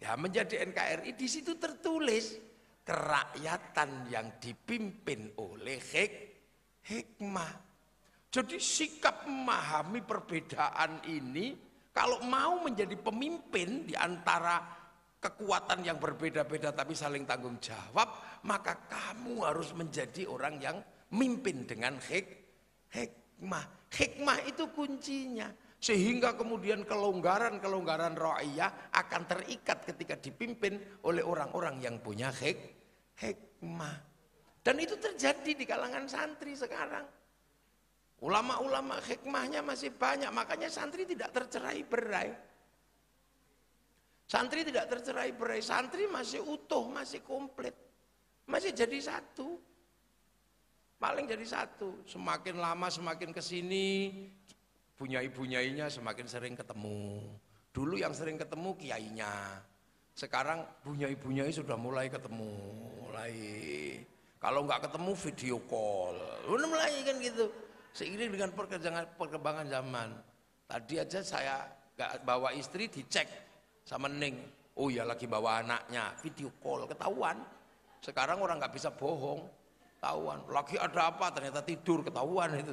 ya menjadi NKRI di situ tertulis kerakyatan yang dipimpin oleh hikmah. Jadi sikap memahami perbedaan ini, kalau mau menjadi pemimpin di antara kekuatan yang berbeda-beda tapi saling tanggung jawab, maka kamu harus menjadi orang yang mimpin dengan hikmah. Hikmah itu kuncinya. Sehingga kemudian kelonggaran ra'iyah akan terikat ketika dipimpin oleh orang-orang yang punya hikmah. Dan itu terjadi di kalangan santri sekarang. Ulama-ulama hikmahnya masih banyak, makanya santri tidak tercerai-berai. Santri tidak tercerai-berai, santri masih utuh, masih komplit. Masih jadi satu. Paling jadi satu. Semakin lama semakin kesini, bunyai-bunyainya semakin sering ketemu. Dulu yang sering ketemu kiainya. Sekarang bunyai-bunyai sudah mulai ketemu. Kalau nggak ketemu video call. Udah mulai kan gitu. Seiring dengan perkembangan zaman. Tadi aja saya nggak bawa istri dicek sama Ning. Oh ya lagi bawa anaknya. Video call ketahuan. Sekarang orang nggak bisa bohong. Ketahuan. Lagi ada apa ternyata tidur ketahuan itu.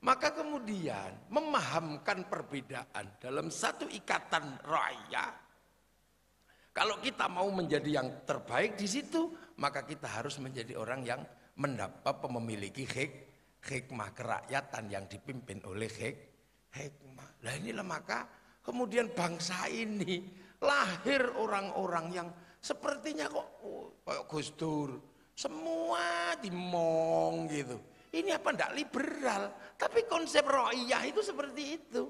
Maka kemudian memahamkan perbedaan dalam satu ikatan raya. Kalau kita mau menjadi yang terbaik di situ, maka kita harus menjadi orang yang memiliki hikmah kerakyatan yang dipimpin oleh hikmah. Nah inilah maka kemudian bangsa ini lahir orang-orang yang sepertinya kok kayak Gus Dur, semua dimong gitu. Ini apa enggak liberal, tapi konsep ra'iyah itu seperti itu.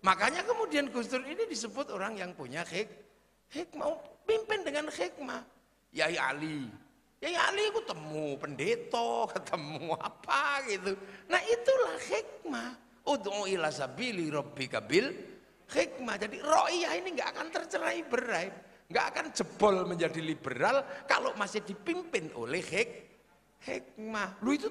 Makanya kemudian Gus Dur ini disebut orang yang punya hikmah, pimpin dengan hikmah. Yai Ali ketemu pendeta, ketemu apa gitu. Nah itulah hikmah. Ud'u ila sabili rabbika bil hikmah. Jadi ra'iyah ini enggak akan tercerai-berai, enggak akan jebol menjadi liberal kalau masih dipimpin oleh hikmah. Lu itu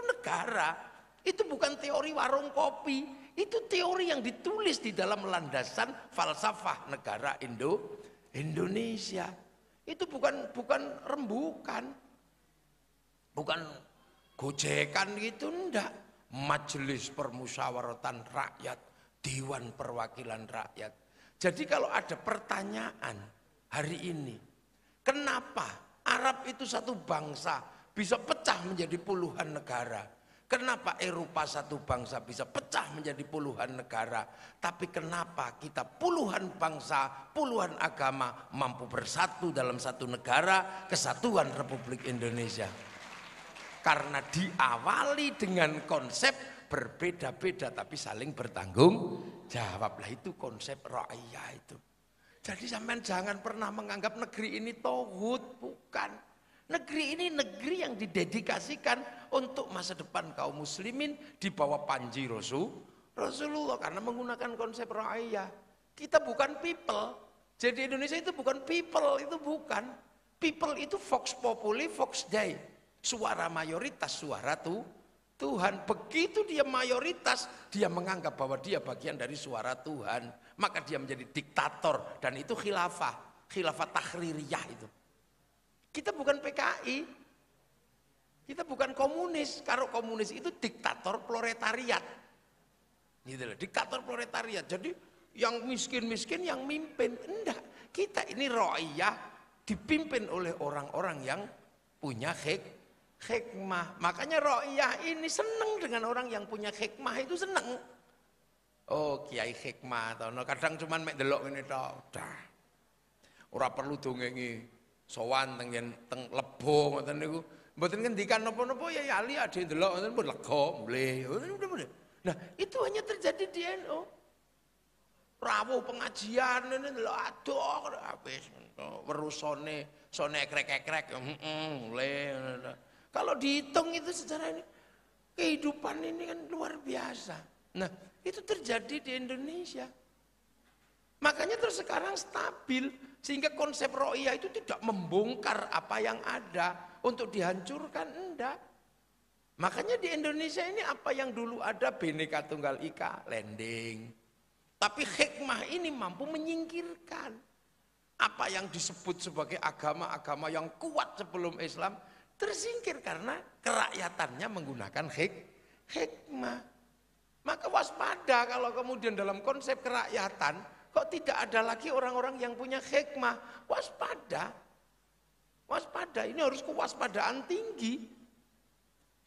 negara. Itu bukan teori warung kopi. Itu teori yang ditulis di dalam landasan falsafah negara Indonesia. Itu bukan rembukan. Bukan gojekan gitu, enggak. Majelis Permusyawaratan Rakyat, Dewan Perwakilan Rakyat. Jadi kalau ada pertanyaan hari ini, kenapa Arab itu satu bangsa bisa pecah menjadi puluhan negara? Kenapa Eropa satu bangsa bisa pecah menjadi puluhan negara? Tapi kenapa kita puluhan bangsa, puluhan agama mampu bersatu dalam satu negara, Kesatuan Republik Indonesia? Karena diawali dengan konsep berbeda-beda tapi saling bertanggung jawab. Lah itu konsep ra'iyah itu. Jadi sampean jangan pernah menganggap negeri ini tauhid, bukan. Negeri ini negeri yang didedikasikan untuk masa depan kaum muslimin di bawah panji Rasulullah karena menggunakan konsep ra'iyah. Kita bukan people. Jadi Indonesia itu bukan people, itu bukan. People itu vox populi, vox dei. Suara mayoritas, suara Tuhan. Begitu dia mayoritas, dia menganggap bahwa dia bagian dari suara Tuhan. Maka dia menjadi diktator dan itu khilafah tahririyah itu. Kita bukan PKI, kita bukan komunis. Kalau komunis itu diktator proletariat, gitu loh, diktator proletariat. Jadi yang miskin-miskin yang mimpin, enggak. Kita ini ra'iyah dipimpin oleh orang-orang yang punya hikmah. Makanya ra'iyah ini senang dengan orang yang punya hikmah itu senang. Oh kiai hikmah, kadang cuman mek delok ngene tok. Ora perlu dongengi. Sowan teng Lebo ngoten niku mboten ngendikan napa-napa ya ali ade ndelok ngoten pun lega mulih. Nah, itu hanya terjadi di NU. Rawuh pengajian ngene ndelok adoh habis werusone sone krek-krek mulih. Kalau dihitung itu secara ini kehidupan ini kan luar biasa. Nah, itu terjadi di Indonesia. Makanya terus sekarang stabil sehingga konsep ro'iyah itu tidak membongkar apa yang ada untuk dihancurkan, enggak. Makanya di Indonesia ini apa yang dulu ada Bhinneka Tunggal Ika landing. Tapi hikmah ini mampu menyingkirkan apa yang disebut sebagai agama-agama yang kuat sebelum Islam tersingkir karena kerakyatannya menggunakan hikmah. Maka waspada kalau kemudian dalam konsep kerakyatan kok tidak ada lagi orang-orang yang punya hikmah. Waspada. Ini harus kewaspadaan tinggi.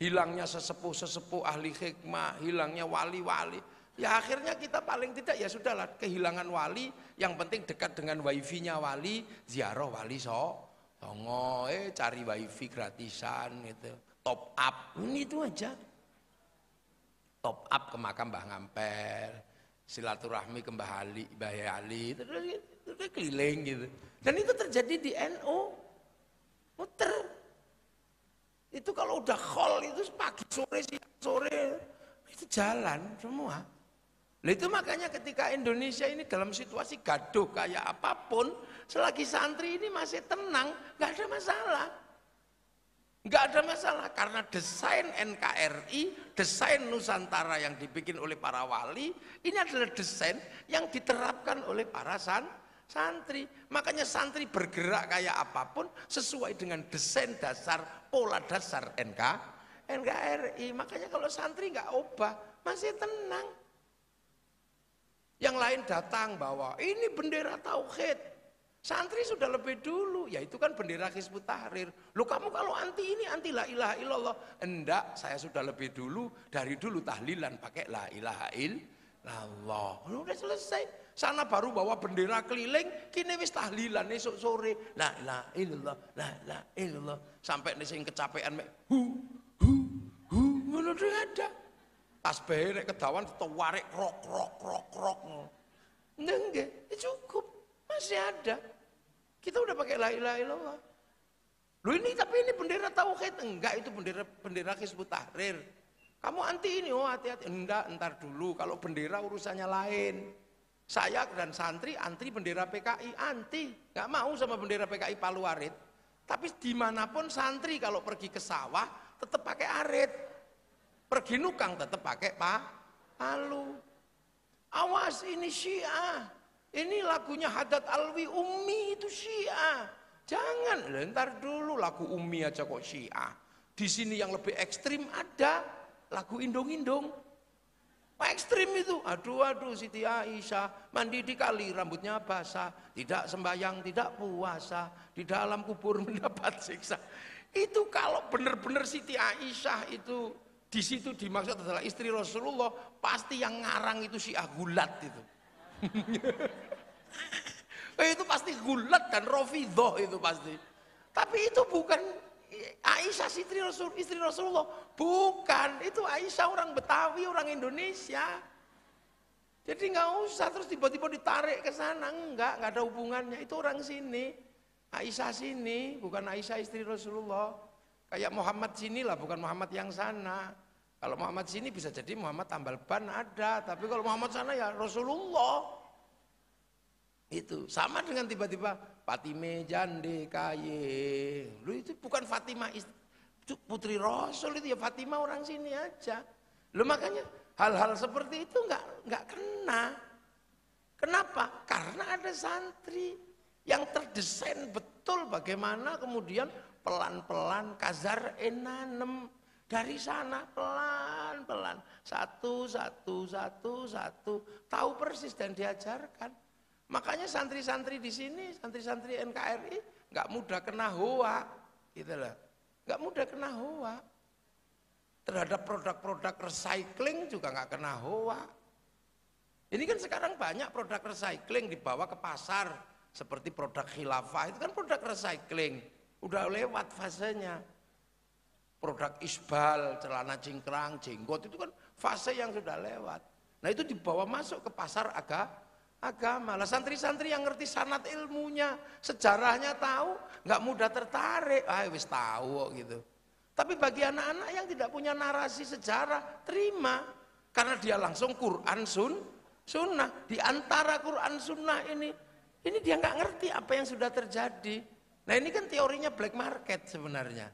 Hilangnya sesepuh-sesepuh ahli hikmah, hilangnya wali-wali. Ya akhirnya kita paling tidak ya sudahlah kehilangan wali, yang penting dekat dengan wifi-nya wali, ziarah wali songo, cari wifi gratisan gitu. Top up, ini itu aja. Top up ke makam Mbah Ngampel. Silaturahmi ke Mbah Ali, terus keliling gitu. Dan itu terjadi di NU, muter. Itu kalau udah khol itu pagi sore siang sore itu jalan semua. Nah itu makanya ketika Indonesia ini dalam situasi gaduh kayak apapun, selagi santri ini masih tenang, nggak ada masalah. Nggak ada masalah karena desain NKRI, desain Nusantara yang dibikin oleh para wali, ini adalah desain yang diterapkan oleh para santri. Makanya santri bergerak kayak apapun sesuai dengan desain dasar, pola dasar NKRI. Makanya kalau santri nggak obah, masih tenang. Yang lain datang bawa, ini bendera tauhid. Santri sudah lebih dulu, ya itu kan bendera Hizbut Tahrir. Loh kamu kalau anti ini, anti la ilaha illallah. Enggak, saya sudah lebih dulu, dari dulu tahlilan pakai la ilaha illallah. Udah selesai. Sana baru bawa bendera keliling, kini wis tahlilan esok sore. La ilaha illallah, la ilaha illallah. Sampai nih sing kecapean ngono ada. Tasbih nek kedawan tarik rok. Nggih, cukup. Masih ada. Kita udah pakai la ilaha illallah. Loh ini tapi ini bendera tauhid. Enggak, itu bendera Hizbut Tahrir. Kamu anti ini, oh hati-hati. Enggak, entar dulu. Kalau bendera urusannya lain. Saya dan santri anti bendera PKI, anti. Enggak mau sama bendera PKI Palu Arit. Tapi dimanapun santri kalau pergi ke sawah tetap pakai arit. Pergi nukang tetap pakai palu. Awas ini Syiah. Ini lagunya Haddad Alwi Ummi itu Syiah. Jangan, ntar dulu lagu Ummi aja kok Syiah. Di sini yang lebih ekstrim ada lagu Indong-Indong. Ekstrim itu. Aduh Siti Aisyah mandi di kali rambutnya basah, tidak sembahyang, tidak puasa, di dalam kubur mendapat siksa. Itu kalau benar-benar Siti Aisyah itu di situ dimaksud adalah istri Rasulullah, pasti yang ngarang itu Syiah gulat itu. Itu pasti gulat dan Rafidhah itu pasti. Tapi itu bukan Aisyah istri Rasulullah, bukan. Itu Aisyah orang Betawi, orang Indonesia. Jadi nggak usah terus tiba-tiba ditarik ke sana, enggak ada hubungannya. Itu orang sini, Aisyah sini, bukan Aisyah istri Rasulullah. Kayak Muhammad sini lah, bukan Muhammad yang sana. Kalau Muhammad sini bisa jadi Muhammad tambal ban ada, tapi kalau Muhammad sana ya Rasulullah. Itu sama dengan tiba-tiba Fatime jande kaye. Lu itu bukan Fatimah putri Rasul, itu ya Fatimah orang sini aja. Lu makanya hal-hal seperti itu nggak kena. Kenapa? Karena ada santri yang terdesain betul bagaimana kemudian pelan-pelan kazar enanem dari sana pelan-pelan satu tahu persis dan diajarkan. Makanya santri-santri di sini, santri-santri NKRI nggak mudah kena hoa, gitu loh. Nggak mudah kena hoa. Terhadap produk-produk recycling juga nggak kena hoa. Ini kan sekarang banyak produk recycling dibawa ke pasar, seperti produk khilafah itu kan produk recycling, udah lewat fasenya. Produk isbal, celana cingkrang, jenggot itu kan fase yang sudah lewat. Nah itu dibawa masuk ke pasar agama. Lah santri-santri yang ngerti sanad ilmunya, sejarahnya tahu, nggak mudah tertarik. Wis tahu gitu. Tapi bagi anak-anak yang tidak punya narasi sejarah, terima. Karena dia langsung Quran sunnah. Di antara Quran sunnah ini dia nggak ngerti apa yang sudah terjadi. Nah ini kan teorinya black market sebenarnya.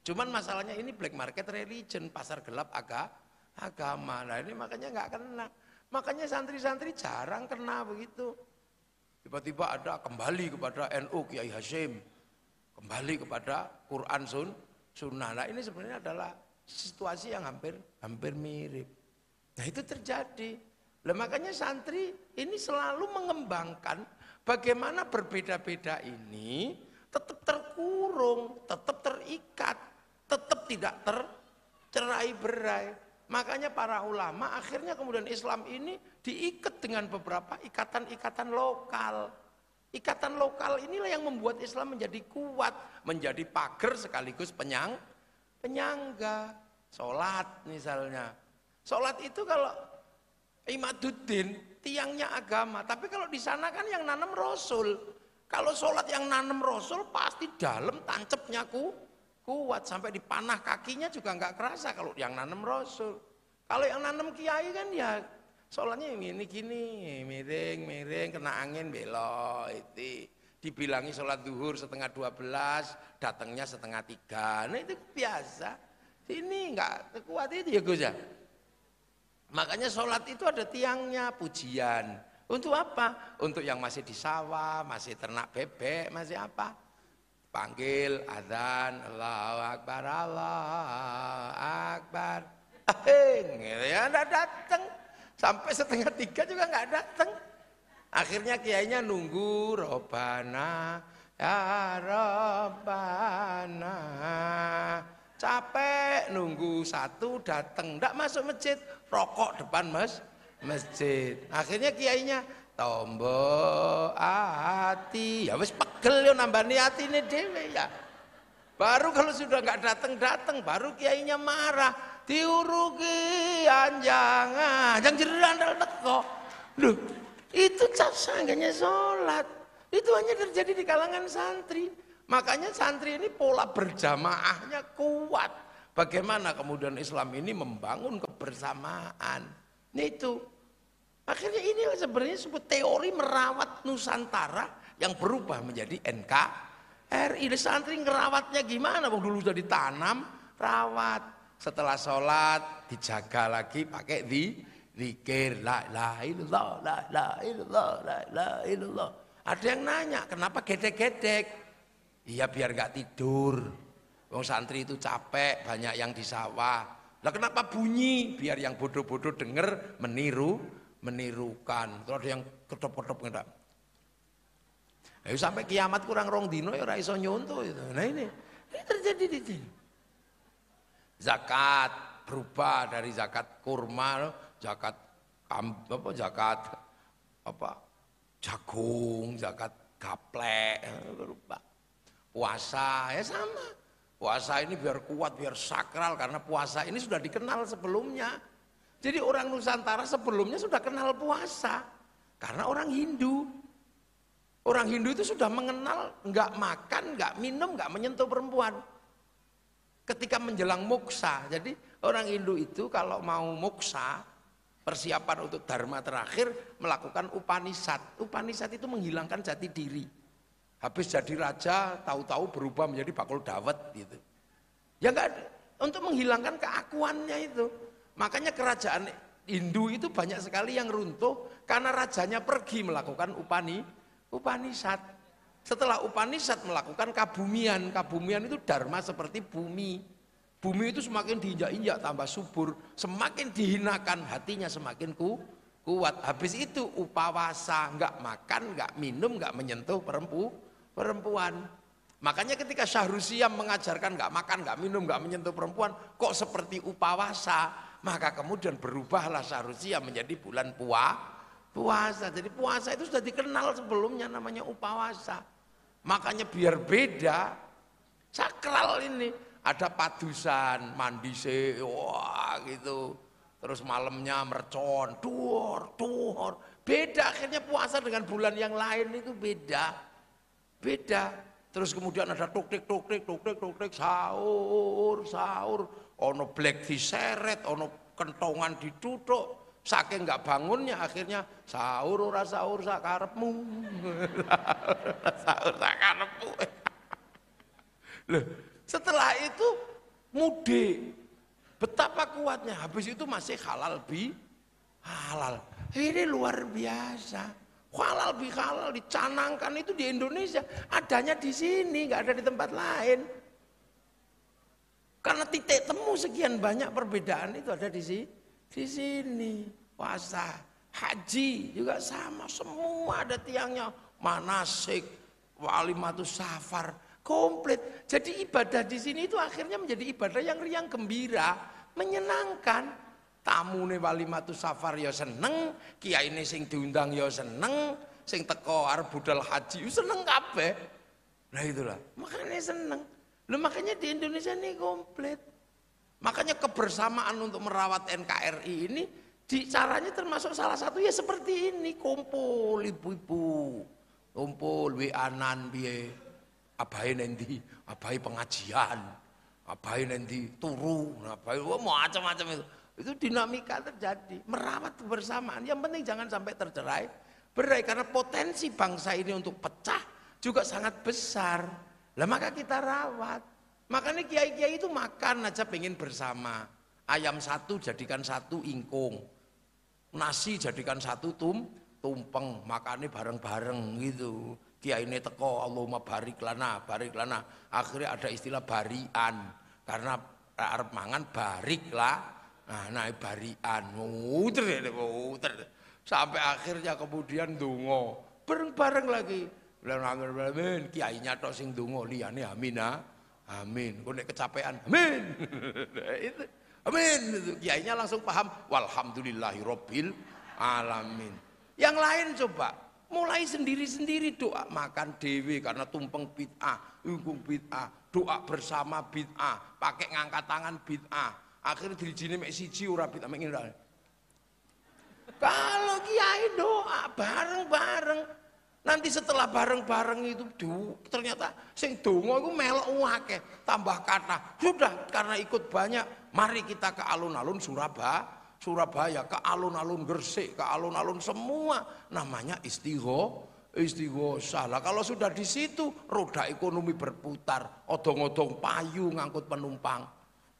Cuman masalahnya ini black market religion, pasar gelap agama. Nah ini makanya nggak kena. Makanya santri-santri jarang kena begitu. Tiba-tiba ada kembali kepada NU Kiai Hasyim, kembali kepada Quran sunnah. Nah ini sebenarnya adalah situasi yang hampir mirip. Nah itu terjadi. Nah, makanya santri ini selalu mengembangkan bagaimana berbeda-beda ini tetap terkurung, tetap terikat, tetap tidak tercerai-berai. Makanya para ulama akhirnya kemudian Islam ini diikat dengan beberapa ikatan-ikatan lokal. Ikatan lokal inilah yang membuat Islam menjadi kuat, menjadi pagar sekaligus penyangga. Sholat misalnya. Sholat itu kalau Imaduddin, tiangnya agama. Tapi kalau di sana kan yang nanam Rasul. Kalau sholat yang nanam Rasul pasti dalam tancepnya kuat. Sampai dipanah kakinya juga nggak kerasa kalau yang nanam Rasul. Kalau yang nanam kiai kan ya sholatnya gini, miring, kena angin belok. Itu dibilangi sholat duhur 11:30, datangnya 2:30. Nah itu biasa. Ini nggak kuat itu ya Gus ya. Makanya sholat itu ada tiangnya, pujian. Untuk apa? Untuk yang masih di sawah, masih ternak bebek, masih apa? Panggil adzan, Allahu Akbar, Allahu Akbar. Ya enggak datang. Sampai 2:30 juga enggak datang. Akhirnya kiainya nunggu Robbana, ya Robbana. Capek nunggu satu datang, enggak masuk masjid, rokok depan masjid. Akhirnya kiainya tombo hati, ya wis pegel yo nambani atine dhewe ya. Baru kalau sudah enggak datang, baru kiainya marah, diurugi anjangan, yang jerandal teko. Loh, itu sangganya sholat. Itu hanya terjadi di kalangan santri. Makanya santri ini pola berjamaahnya kuat. Bagaimana kemudian Islam ini membangun kebersamaan. Itu. Akhirnya inilah sebenarnya sebuah teori merawat Nusantara yang berubah menjadi NKRI. Santri ngerawatnya gimana? Waktu dulu sudah ditanam, rawat. Setelah sholat dijaga lagi pakai zikir la ilaha illallah, la ilaha illallah, la ilaha illallah. Ada yang nanya, kenapa gedek-gedek? Iya biar gak tidur. Wong santri itu capek, banyak yang di sawah. Lah kenapa bunyi? Biar yang bodoh-bodoh denger menirukan. Terus ada yang ketop-ketop ngedak. Sampai kiamat kurang rong dino ya ora iso nyontoh itu. Nah ini terjadi di sini. Zakat berubah dari zakat kurma, zakat jagung, zakat gaplek, berubah. Puasa ya sama. Puasa ini biar kuat, biar sakral karena puasa ini sudah dikenal sebelumnya. Jadi orang Nusantara sebelumnya sudah kenal puasa karena orang Hindu. Orang Hindu itu sudah mengenal nggak makan, nggak minum, nggak menyentuh perempuan. Ketika menjelang moksa, jadi orang Hindu itu kalau mau moksa, persiapan untuk dharma terakhir melakukan Upanishad. Upanishad itu menghilangkan jati diri. Habis jadi raja, tahu-tahu berubah menjadi bakul dawet gitu. Ya enggak, untuk menghilangkan keakuannya itu. Makanya kerajaan Hindu itu banyak sekali yang runtuh karena rajanya pergi melakukan Upanishad. Setelah Upanishad melakukan kabumian. Kabumian itu dharma seperti bumi. Bumi itu semakin diinjak-injak tambah subur, semakin dihinakan hatinya semakin kuat. Habis itu upawasa, enggak makan, enggak minum, enggak menyentuh perempuan. Makanya ketika Syahrusiyam mengajarkan enggak makan, enggak minum, enggak menyentuh perempuan, kok seperti upawasa, maka kemudian berubahlah Syahrusiyam menjadi bulan puasa. Jadi puasa itu sudah dikenal sebelumnya namanya upawasa. Makanya biar beda, sakral ini. Ada padusan, mandi wah gitu. Terus malamnya mercon, duhur. Beda akhirnya puasa dengan bulan yang lain itu beda. Terus kemudian ada tuktik, sahur. Ono black diseret, ono kentongan ditutuk. Saking nggak bangunnya akhirnya sahur ora sahur sak karepmu. Sahur sak karepmu. Loh, setelah itu mudik. Betapa kuatnya. Habis itu masih halal. Ini luar biasa. Halal dicanangkan itu di Indonesia. Adanya di sini, nggak ada di tempat lain. Karena titik temu sekian banyak perbedaan itu ada di sini. Puasa, haji juga sama. Semua ada tiangnya. Manasik, walimatus safar. Komplit. Jadi ibadah di sini itu akhirnya menjadi ibadah yang riang gembira, menyenangkan. Tamune walimatus safar ya seneng, kiyaine sing diundang ya seneng, sing teko arep budal haji seneng kabeh. Nah itulah, makanya seneng. Loh, makanya di Indonesia ini komplit. Makanya kebersamaan untuk merawat NKRI ini caranya termasuk salah satu ya seperti ini, kumpul ibu-ibu, kumpul wianan piye. Abai nanti, abai pengajian, abai nanti turu, abai macam-macam itu dinamika terjadi, merawat kebersamaan. Yang penting jangan sampai berai karena potensi bangsa ini untuk pecah juga sangat besar. Lah maka kita rawat. Makanya kiai-kiai itu makan aja pengen bersama. Ayam satu jadikan satu ingkung, nasi jadikan satu tumpeng, makannya bareng-bareng gitu. Kiai ini teko Allahumma barik lana. Akhirnya ada istilah barian karena arep mangan barik lah. Nah barian muter. Sampai akhirnya kemudian dongo bareng-bareng lagi. Amin, kiainya tok sing dongo liyane amin. Kok nek kecapean amin. Itu amin. Kiainya langsung paham walhamdulillahirabbil alamin. Yang lain coba mulai sendiri-sendiri doa makan dewe karena tumpeng bid'ah, ingkung bid'ah, doa bersama bid'ah, pakai ngangkat tangan bid'ah. Akhirnya dirijine mek siji ora bid'ah mek ngene. Kalau kiai doa bareng-bareng, nanti setelah bareng-bareng itu ternyata sing donga iku melok akeh, tambah kathah. Sudah karena ikut banyak, mari kita ke alun-alun Surabaya, ke alun-alun Gresik, ke alun-alun semua namanya istighosah. Lah kalau sudah di situ roda ekonomi berputar, odong-odong payu ngangkut penumpang.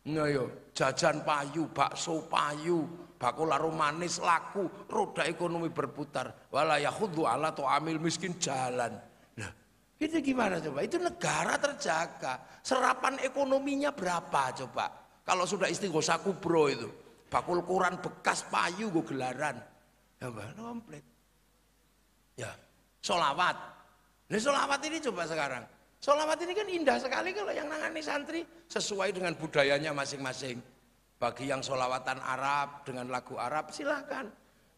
Nah yo, jajan payu, bakso payu, bakul laro manis laku, roda ekonomi berputar. Wala yakhuddu ala ta'amil miskin jalan. Nah, itu gimana coba? Itu negara terjaga. Serapan ekonominya berapa coba? Kalau sudah Istighosah Kubro itu, bakul Quran bekas payu gue gelaran. Ya komplit. Ya, sholawat. Nah sholawat ini coba sekarang. Sholawat ini kan indah sekali kalau yang nangani santri sesuai dengan budayanya masing-masing. Bagi yang sholawatan Arab dengan lagu Arab silahkan.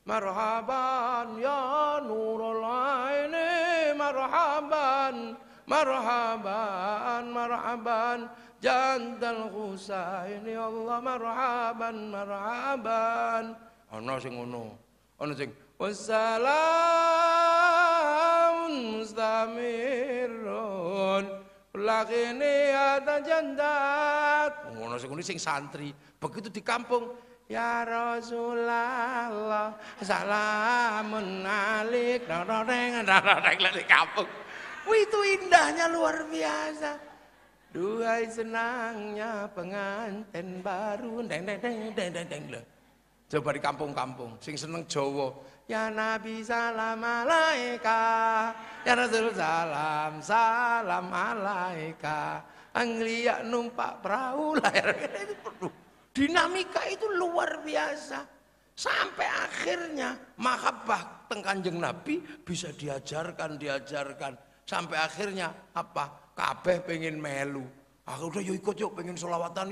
Marhaban ya nurul aini marhaban marhaban marhaban jandal Husaini Allah marhaban marhaban. Ana sing ngono. Ana sing wassalamun mustamirun lakini ada jandat. Ngono sing santri. Begitu di kampung ya Rasulullah salamun alik di kampung. Wih, itu indahnya luar biasa. Duhai senangnya pengantin baru deng. Coba di kampung-kampung sing seneng Jawa ya Nabi salam alaika ya Rasul salam alaika Anglia numpak perahu lahir itu perlu. Dinamika itu luar biasa. Sampai akhirnya mahabbah teng Kanjeng Nabi bisa diajarkan. Sampai akhirnya apa? Kabeh pengen melu. Aku udah yuk ikut yuk, pengen sholawatan.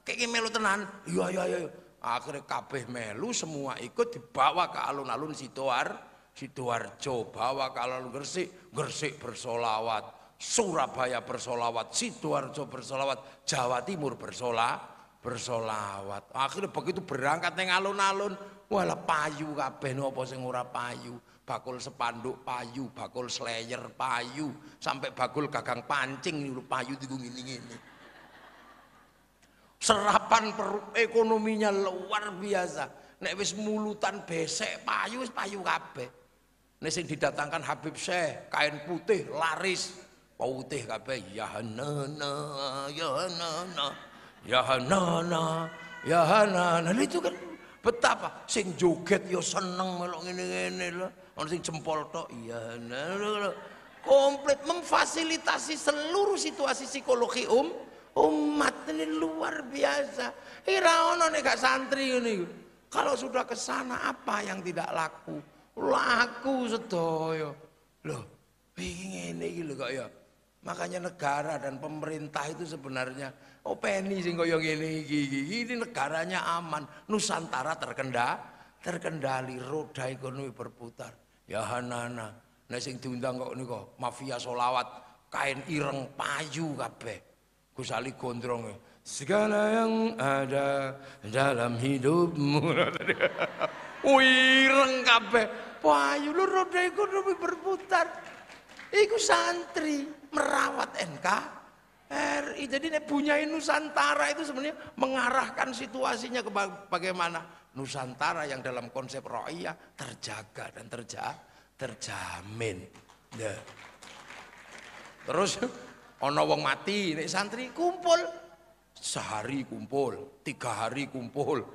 Kayak melu tenan. Iya. Akhirnya kabeh melu, semua ikut dibawa ke alun-alun Sidoarjo, bawa ke alun Gresik bersolawat, Surabaya bersolawat, Sidoarjo bersolawat, Jawa Timur bersolawat. Akhirnya begitu berangkat neng alun-alun, walah payu kabeh apa sing ora payu. Bakul sepanduk payu, bakul slayer payu, sampai bakul gagang pancing payu diku ngene-ngene. Serapan ekonominya luar biasa. Nek wis mulutan besek payu wis payu kabeh. Nek sing didatangkan Habib Syekh kain putih laris, putih kabeh ya hanana. Nah itu kan betapa sing joget yo seneng melok ngene-ngene lho. Ono sing jempol tok iya. Komplit memfasilitasi seluruh situasi psikologi umat ini luar biasa. Ora ono nek gak santri ngene. Kalau sudah ke sana apa yang tidak laku? Laku sedaya. Loh, ngene iki lho kok ya. Makanya negara dan pemerintah itu sebenarnya openi sing kaya ngene iki. Ini negaranya aman, Nusantara terkendali, roda ekonomi berputar. Ya hanana, nek sing diundang kok niku mafia sholawat, kain ireng payu kabeh. Gus Ali gondrong. Segala yang ada dalam hidupmu. Ireng kabeh. Payu lho roda ekonomi berputar. Iku santri merawat NKRI. Jadi nek bunyain Nusantara itu sebenarnya mengarahkan situasinya ke bagaimana Nusantara yang dalam konsep ro'iyah terjaga dan terjamin. Ya. Terus ana wong mati nek santri kumpul sehari kumpul, 3 hari kumpul,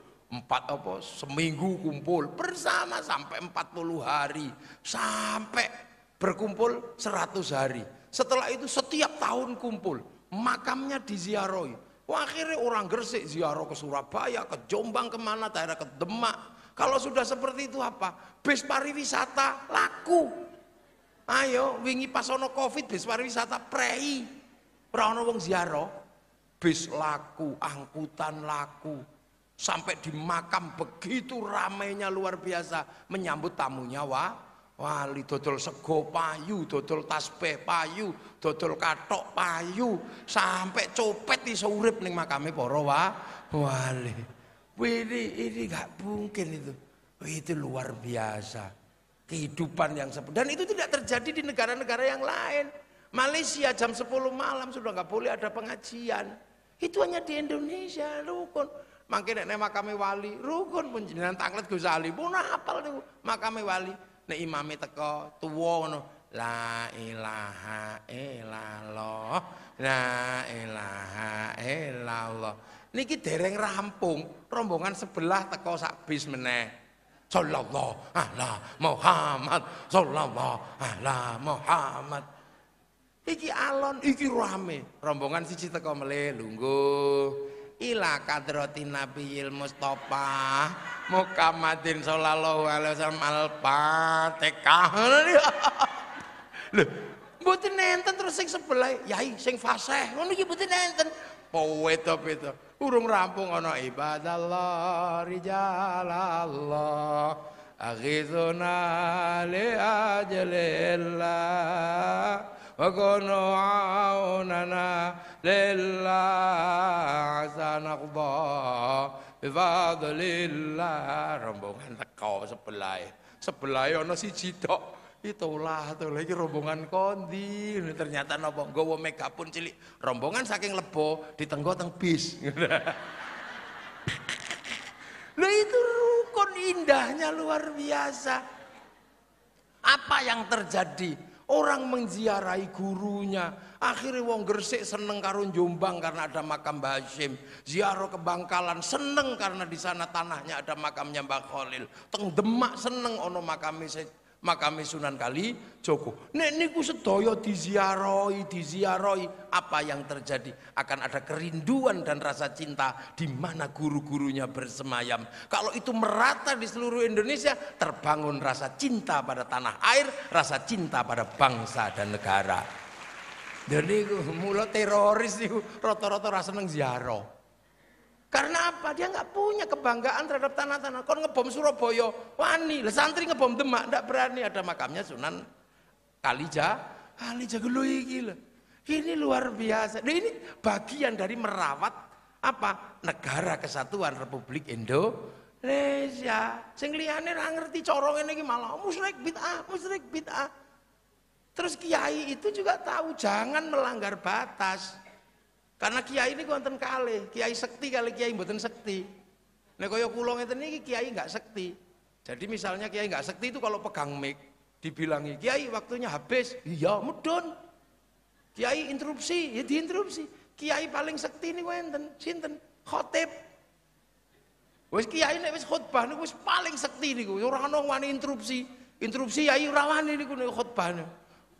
seminggu kumpul bersama sampai 40 hari sampai berkumpul 100 hari. Setelah itu setiap tahun kumpul, makamnya diziarahi. Akhirnya orang Gresik ziarah ke Surabaya, ke Jombang, kemana, daerah ke Demak. Kalau sudah seperti itu apa? Bis pariwisata laku. Ayo, wingi pas ono Covid bis pariwisata prei. Ora ono wong ziarah. Bis laku, angkutan laku. Sampai di makam begitu ramainya luar biasa menyambut tamunya wali, dodol sego payu, dodol tasbih payu, dodol kathok payu, sampai copet iso urip ning makame para wali. Ini enggak mungkin itu. Itu luar biasa. Kehidupan yang seperti dan itu tidak terjadi di negara-negara yang lain. Malaysia jam 10 malam sudah enggak boleh ada pengajian. Itu hanya di Indonesia rukun. Mangke nek makame wali rukun panjenengan tanglet Gus Ali pun hafal niku makame wali. Nek imame teko tuwa ngono, la ilaha illallah, la ilaha illallah. Niki dereng rampung, rombongan sebelah teko sak bis meneh. Sallallahu ala Muhammad, sallallahu ala Muhammad. Iki alon, iki rame. Rombongan siji teko meleh lungguh, ila kadratin nabiyil mustofa Muhammadin sallallahu alaihi wasallam al-Fatihah. Lho, mboten nenten terus sing sebelah yai sing fasih. Ngono iki mboten nenten. Poweto-peto. Urung rampung ana ibadallah rijalallah aghizuna li ajalillah wa kunu aunana lillah sanaqda bifadlillah. Rombongan teko sebelah ana siji tok. Itulah iki rombongan kondi. Ternyata napa nggawa megapun cilik. Rombongan saking Lebo ditenggo teng bis. Lha itu rukun indahnya luar biasa. Apa yang terjadi? Orang menziarahi gurunya. Akhirnya wong Gresik seneng karo Jombang karena ada makam Mbah Hasyim. Ziarah ke Bangkalan seneng karena di sana tanahnya ada makamnya Mbah Khalil. Teng Demak seneng ono makame Sunan Kalijogo. Nek niku sedaya diziarahi, apa yang terjadi? Akan ada kerinduan dan rasa cinta di mana guru-gurunya bersemayam. Kalau itu merata di seluruh Indonesia, terbangun rasa cinta pada tanah air, rasa cinta pada bangsa dan negara. Dan niku mula teroris niku rata-rata rasa seneng ziarah. Karena apa? Dia nggak punya kebanggaan terhadap tanah-tanah. Kon ngebom Surabaya, wani. Lah santri ngebom Demak, ndak berani. Ada makamnya Sunan Kalijaga. Lho iki lho. Ini luar biasa. Nah, ini bagian dari merawat apa? Negara Kesatuan Republik Indonesia. Sing liyane ra ngerti cara ngene iki malah musyrik bid'ah. Terus kiai itu juga tahu jangan melanggar batas. Karena kiai ini wonten kalih, kiai sekti kali kiai mboten sekti. Nek kaya kula ngeten iki kiai enggak sekti. Jadi misalnya kiai enggak sekti itu kalau pegang mic dibilangi, "Kiai, waktunya habis." Iya, mudun. Kiai interupsi, ya diinterupsi. Kiai paling sekti niku enten, sinten? Khatib. Wis kiai nek wis khutbah niku wis paling sekti niku, ora ono wani interupsi. Interupsi yai ora wani niku nek khutbah.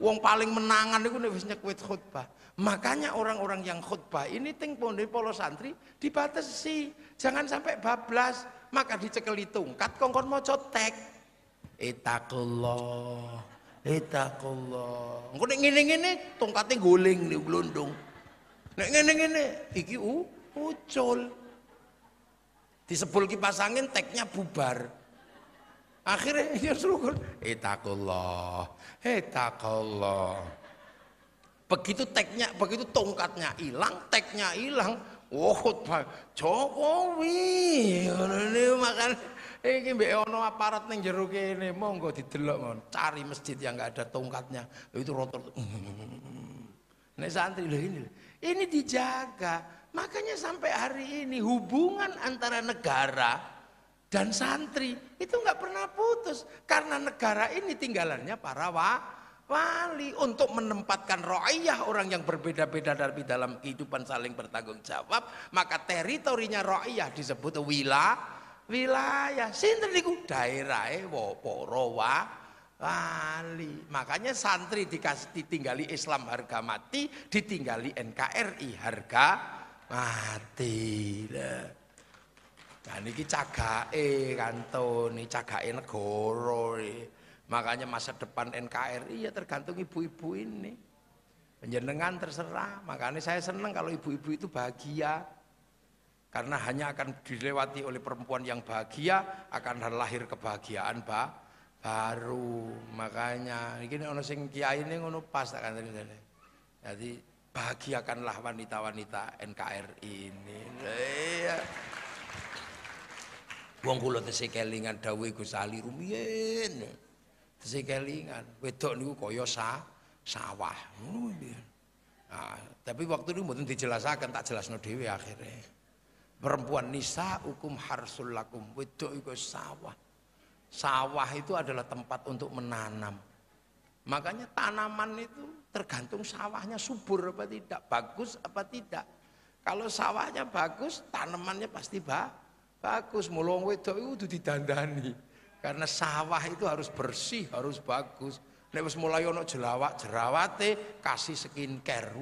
Wong paling menangan niku nek wis nyekwit khutbah. Makanya orang-orang yang khutbah ini teng pondok santri dibatasi, jangan sampai bablas, maka dicekeli tungkat kongkon maca tek. Ittaqullah. Engko nek ngene-ngene tungkate guling ning glundung. Nek ngene-ngene iki ucul. Disebul kipas angin teknya bubar. Akhirnya ya suruh ittaqullah. Begitu teknya, begitu tongkatnya hilang, teknya hilang. Khutbah Jokowi. Ngene makan iki mbek ana aparat ning jero kene, monggo didelok mon. Cari masjid yang enggak ada tongkatnya. Itu rotor. Nek santri lho ini dijaga. Makanya sampai hari ini hubungan antara negara dan santri itu enggak pernah putus karena negara ini tinggalannya para wali untuk menempatkan ra'iyah orang yang berbeda-beda dalam kehidupan saling bertanggung jawab, maka teritorinya ra'iyah disebut wilayah. Sinten niku daerahe para wali. Makanya santri ditinggali Islam harga mati, ditinggali NKRI harga mati. Nah niki cagake kantone, cagake negara. Makanya masa depan NKRI ya tergantung ibu-ibu ini. Penjenengan terserah. Makanya saya senang kalau ibu-ibu itu bahagia. Karena hanya akan dilewati oleh perempuan yang bahagia, akan lahir kebahagiaan baru. Makanya ini ono sing kiai ini ngono pas tak kandhani. Jadi bahagiakanlah wanita-wanita NKRI ini. Iya. Wong kula tesih kelingan dawuh Gus Ali rumiyin. Tesih kelingan, wedok niku kaya sawah. Nah, tapi waktu itu mboten dijelasaken, tak jelasno dhewe akhirnya. Perempuan nisa hukum harsul lakum, wedok iku sawah. Sawah itu adalah tempat untuk menanam. Makanya tanaman itu tergantung sawahnya subur apa tidak, bagus apa tidak. Kalau sawahnya bagus, tanamannya pasti bagus. Mula wong wedok iku kudu didandani. Karena sawah itu harus bersih, harus bagus. Nek wis mulai ono jerawate kasih skincare.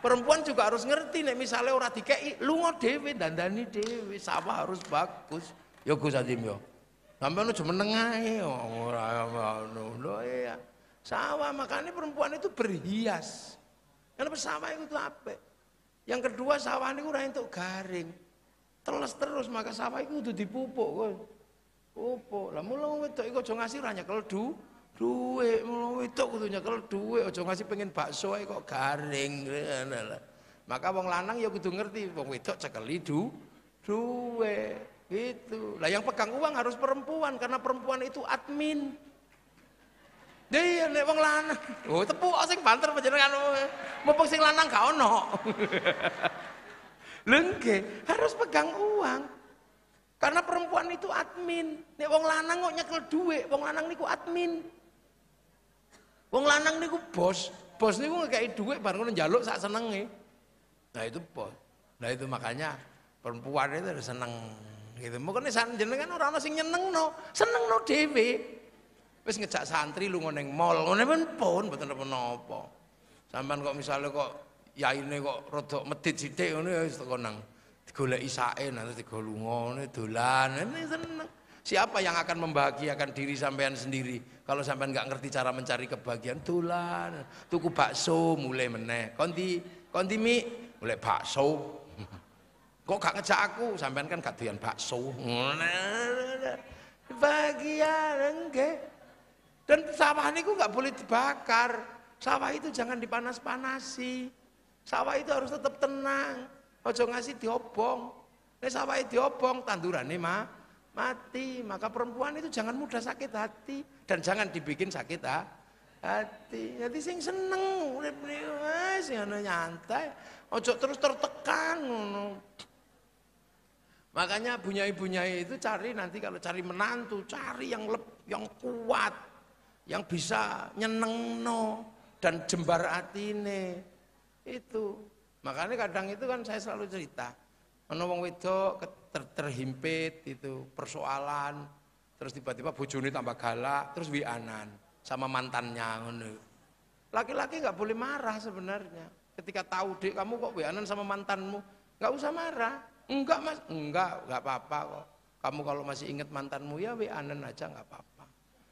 Perempuan juga harus ngerti nek misale ora dikeki lunga dhewe dandani dhewe, sawah harus bagus. Ya Gus Adim yo. Sampeyan aja meneng ae ora ngono lho ya. Sawah makanya perempuan itu berhias. Karena sawah itu apik. Yang kedua sawah niku ora entuk garing. Teles terus maka sawah itu kudu dipupuk kok. Pupuk. Lah mulo wedok iku aja ngasih ra nyekel duwe, mulo wedok kudu nyekel duwe, aja ngasih pengen bakso ae kok garing. Maka wong lanang ya kudu ngerti wong wedok cekeli duwe. Gitu. Lah yang pegang uang harus perempuan karena perempuan itu admin. Iya nek wong lanang. Oh tepuk sing banter panjenengan. Mumpung sing lanang gak ono. Lho nggih, harus pegang uang. Karena perempuan itu admin. Nek wong lanang kok nyekel dhuwit, wong lanang niku admin. Wong lanang niku bos. Bos niku ngekeki dhuwit bar ngono njaluk sak senenge. Nah itu bos. Nah itu makanya perempuan itu harus seneng. Gitu. Mungkin jenengan ora ana sing nyenengno, senengno dhewe. Wis ngejak santri lunga ning mall, ngene pun mboten napa-napa. Sampeyan kok misale kok yaine kok rada medhit sithik ngono ya wis teko nang digoleki sake nanti digo lunga ngene dolan, ini seneng. Siapa yang akan membahagiakan diri sampean sendiri kalau sampean enggak ngerti cara mencari kebahagiaan? Dolan, tuku bakso mulai meneh. Kondi mi mulai bakso. Kok gak ngejak aku, sampean kan gak doyan bakso. Bahagia enggak. Dan sawah niku gak boleh dibakar. Sawah itu jangan dipanas-panasi. Sawah itu harus tetap tenang. Ojo ngasih diobong. Nek sawah diobong tandurane mati. Maka perempuan itu jangan mudah sakit hati dan jangan dibikin sakit hati. Jadi sing seneng urip niku wis nyantai. Ojo terus tertekan ngono. Makanya bunyai-bunyai itu cari nanti kalau cari menantu, cari yang kuat, yang bisa nyenengno dan jembar atine. Itu. Makanya kadang itu kan saya selalu cerita. Ana wong wedok terhimpit itu persoalan, terus tiba-tiba bojone tambah galak, terus wianan sama mantannya ngono. Laki-laki nggak boleh marah sebenarnya. Ketika tahu Dek kamu kok wianan sama mantanmu, nggak usah marah. Enggak mas, enggak apa-apa kok. Kamu kalau masih ingat mantanmu ya wianan aja nggak apa-apa.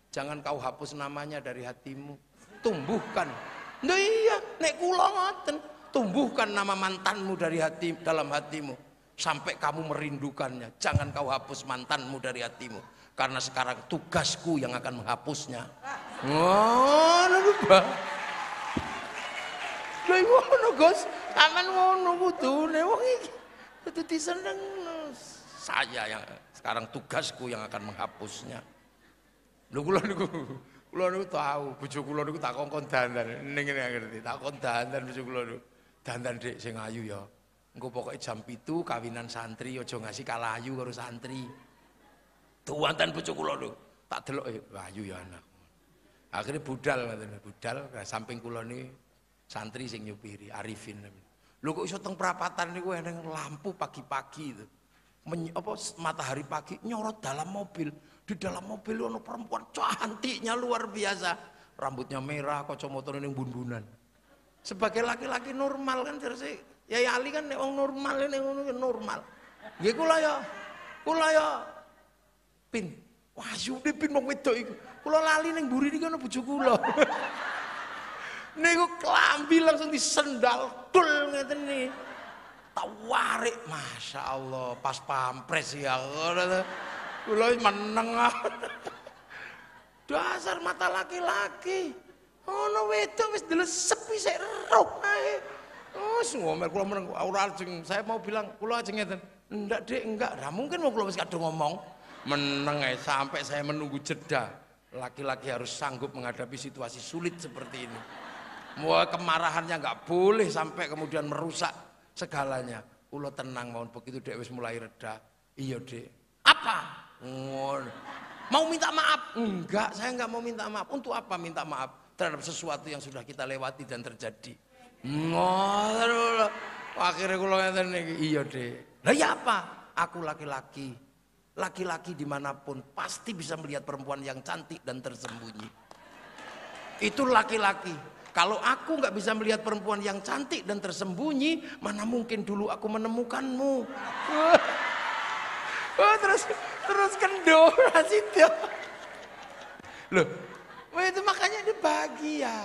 Jangan kau hapus namanya dari hatimu. Tumbuhkan. Nah iya, nek kula ngoten. Tumbuhkan nama mantanmu dari dalam hatimu sampai kamu merindukannya. Jangan kau hapus mantanmu dari hatimu karena sekarang tugasku yang akan menghapusnya. Ngono Pak. Lha ngono Gus, aman ngono kudune wong iki. Itu diseneng saya yang sekarang tugasku yang akan menghapusnya. Lho kula niku tahu bojo kula niku tak kongkon dandan ning ngene ngerti. Tak kon dandan bojo kula niku. Dandan Dek sing ayu ya. Engko pokoke jam 7 kawinan santri aja ngasih kalayu karo santri. Tuwanten bojo kula niku. Tak delok ayu ya anak. Akhirnya budal ngoten, budal samping kula niki santri sing nyupiri Arifin. Lho kok iso teng perapatan niku eneng lampu pagi-pagi itu. Matahari pagi nyorot dalam mobil. Di dalam mobil ono perempuan cantiknya luar biasa. Rambutnya merah, kacamata ning bun-bunan. Sebagai laki-laki normal kan terus ya Ali kan nek wong normal nek ngono normal. Nggih kula ya pin. Wah, yude pin wong wedok iku. Kula lali ning mburi niki ana bojo kula. Niku klambi langsung disendal dul ngeten iki. Tak warik, Masya Allah, pas pampres ya. Kula meneng. Dasar mata laki-laki. Ono wedok wis dilesep wis roh ae. Wis ngomel kula meneng ora ajeng. Saya mau bilang kula ajeng ngeten. Enggak Dek, enggak. Lah mungkin wong kula wis kadung ngomong. Meneng ae sampai saya menunggu jeda. Laki-laki harus sanggup menghadapi situasi sulit seperti ini. Wah, kemarahannya nggak boleh sampai kemudian merusak segalanya. Kula tenang mawon begitu Dek wis mulai reda. Iya Dek. Apa? Mau minta maaf? Enggak, saya enggak mau minta maaf. Untuk apa minta maaf terhadap sesuatu yang sudah kita lewati dan terjadi? Akhirnya kula ngeten niki, iya Dek. Lah ya apa? Aku laki-laki. Laki-laki dimanapun pasti bisa melihat perempuan yang cantik dan tersembunyi. Itu laki-laki. Kalau aku nggak bisa melihat perempuan yang cantik dan tersembunyi, mana mungkin dulu aku menemukanmu. Oh, terus kendor itu. Loh, itu makanya dia bahagia.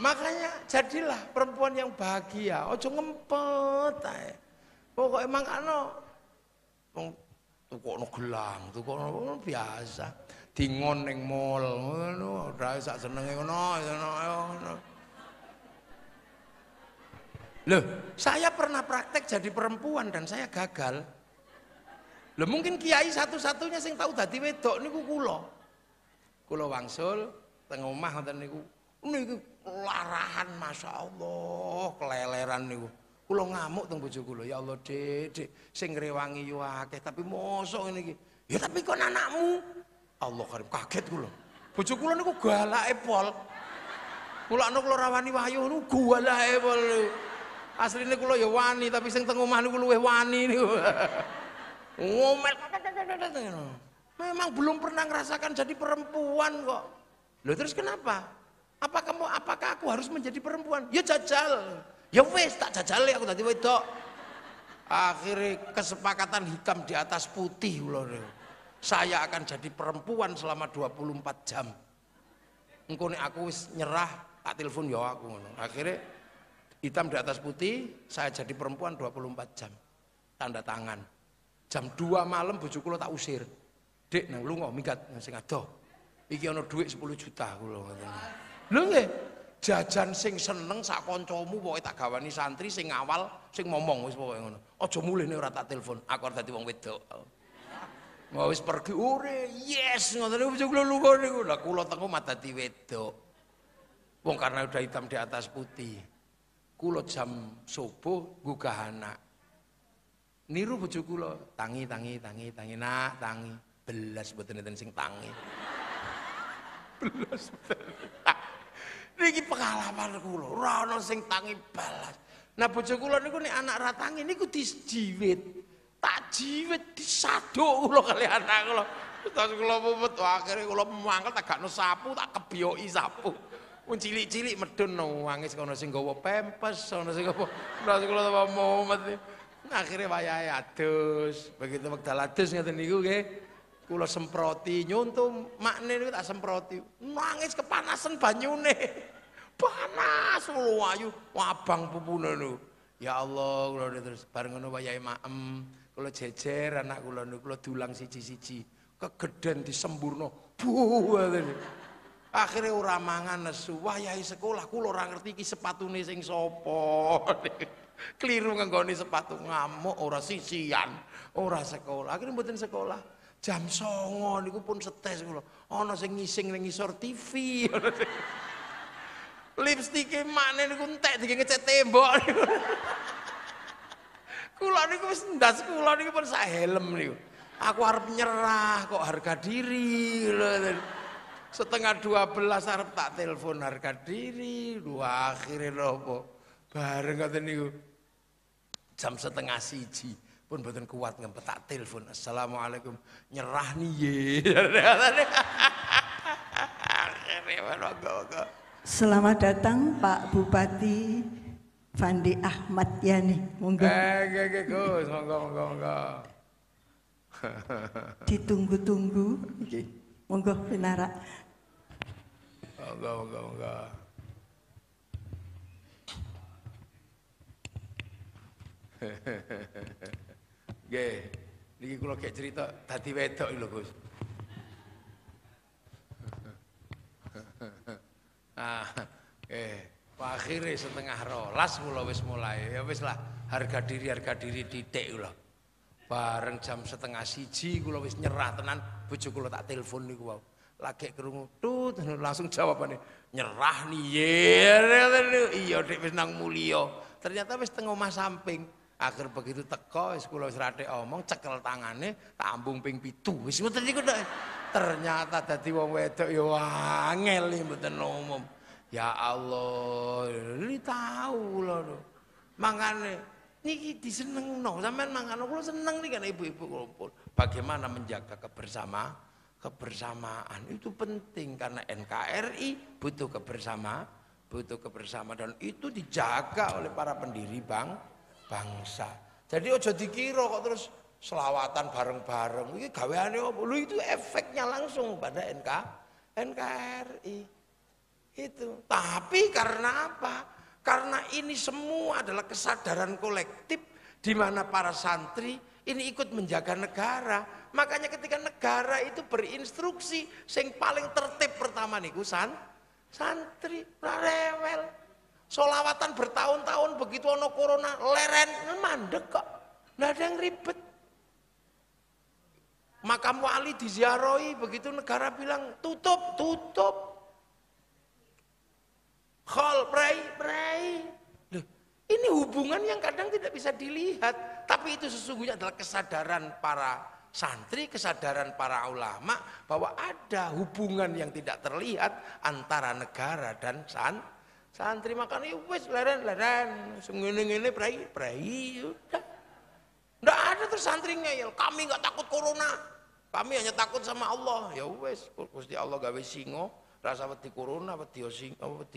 Makanya jadilah perempuan yang bahagia. Ojo ngempet ae. Pokok emang tukokno gelang, tukokno biasa. Dingon ning mall ngono, ora sak senenge ngono. Loh, saya pernah praktek jadi perempuan dan saya gagal. Loh, mungkin kiai satu-satunya sing tahu dadi wedok niku kula. Kula wangsul teng omah ngoten niku. Niku larahan masyaallah, keleleran niku. Kula ngamuk teng bojo kula, ya Allah, Dik, sing ngrewangi yo akeh, tapi mosok ngene iki. Ya tapi kon anakmu. Allah karim, kaget kula. Bojo kula niku galake pol. Kula ora wani wayuh niku galake pol. Asline kula ya wani, tapi sing teng omah niku luwih wani niku. Ngomel. Memang belum pernah ngerasakan jadi perempuan kok. Loh terus kenapa? Apakah aku harus menjadi perempuan? Ya jajal. Ya wes tak jajal aku tadi wedok. Akhirnya kesepakatan hitam di atas putih loh. Saya akan jadi perempuan selama 24 jam. Engko nek aku wis nyerah, tak telepon ya aku ngono. Akhirnya hitam di atas putih, saya jadi perempuan 24 jam. Tanda tangan. Jam 2 malam bojo kula tak usir. Dek nang lunga minggat sing adoh. Iki ana dhuwit 10 juta kula ngoten. Lho nggih, jajan sing seneng sak kancamu pokoke tak gawani santri sing awal sing momong wis pokoke ngono. Aja mulih nek ora tak telepon, aku arep dadi wong wedok. Mau wis pergi ore, yes ngoten niku bojo kula lunga niku. Lah kula teng omah dadi wedok. Wong karena udah hitam di atas putih. Kula jam subuh gugah anak. Niru bojo kula, tangi nak, tangi. Belas mboten enten sing tangi. Belas. Niki pengalaman kula, ora ana sing tangi balas. Nah bojo kula niku nek anak ra tangi niku dijiwit. Tak jiwit disaduk kula kali anak kula. Terus kula mumet akhire kula mangkel tak gakno sapu, tak kebioki sapu. Wong cilik-cilik medun nangis kono sing nggawa pempes, ana sing apa. Terus kula tambah mumet. Akhirnya wayahe adus. Begitu wekdal adus ngoten niku nggih. Kula semproti nyuntum makne niku tak semproti. Nangis kepanasan banyune. Panas lho ayu abang pupune niku. Ya Allah, kula terus bareng ngono wayahe maem. Kula jejer anak kula niku kula dulang siji-siji. Kegeden disemburno. Akhirnya ora mangan nesu. Wayahe sekolah kula ora ngerti iki sepatune sing sapa. Keliru nganggone sepatu ngamuk ora sisian, ora sekolah. Akhirnya mboten sekolah. Jam 09.00 niku pun setes kula. Ana sing ngising ning ngisor TV. Lipstike makne niku entek dige ngecat tembok niku. Kula niku wis ndas kula niku pun sak helm niku. Aku arep nyerah kok harga diri. Setengah 12 arep tak telepon harga diri. Dua akhirnya nopo. Bareng ngoten niku. Jam 1:30 pun mboten kuat ngempet tak telepon. Assalamualaikum. Nyerah nih ye. Selamat datang Pak Bupati Fandi Ahmad Yani. Monggo. Nggih Gus, monggo. Ditunggu-tunggu. Nggih. Monggo pinarak. Monggo. Nggih, niki kula gek cerita dadi wedok lho, Gus. Akhire 11:30 kula wis mulai. Ya wis lah, harga diri titik kula. Bareng jam 1:30 kula wis nyerah tenan, bojo kula tak telepon niku wae. Lagi krungu tut langsung jawabane, "Nyerah niye." Iya, Dik wis nang mulya. Ternyata wis teng omah samping. Akhir begitu teko wis kula wis rathek omong cekel tangane tak ambung ping 7 wis ngoten niku tok. Ternyata dadi wong wedok ya angel mboten umum. Ya Allah, ini tahu lho. Mangane niki disenengno sampean mangane kula seneng nih kan ibu-ibu kumpul. Bagaimana menjaga kebersamaan itu penting karena NKRI butuh kebersamaan. butuh kebersamaan dan itu dijaga oleh para pendiri bangsa. Jadi ojo dikira kok terus selawatan bareng-bareng. Ini gaweane opo? Lho itu efeknya langsung pada NKRI. Itu. Tapi karena apa? Karena ini semua adalah kesadaran kolektif di mana para santri ini ikut menjaga negara. Makanya ketika negara itu berinstruksi, sing paling tertib pertama niku santri, rewel. Solawatan bertahun-tahun begitu ono corona leren mandek kok. Nggak ada yang ribet. Makam wali diziarahi begitu negara bilang tutup. Khol pray. Loh, ini hubungan yang kadang tidak bisa dilihat, tapi itu sesungguhnya adalah kesadaran para santri, kesadaran para ulama bahwa ada hubungan yang tidak terlihat antara negara dan santri. Makanya wis leren ngene pray udah. Nggak ada terus santri ngeyel, kami nggak takut corona, kami hanya takut sama Allah. Ya wis, Gusti Allah gawe singo. Rasa wedi corona, wedi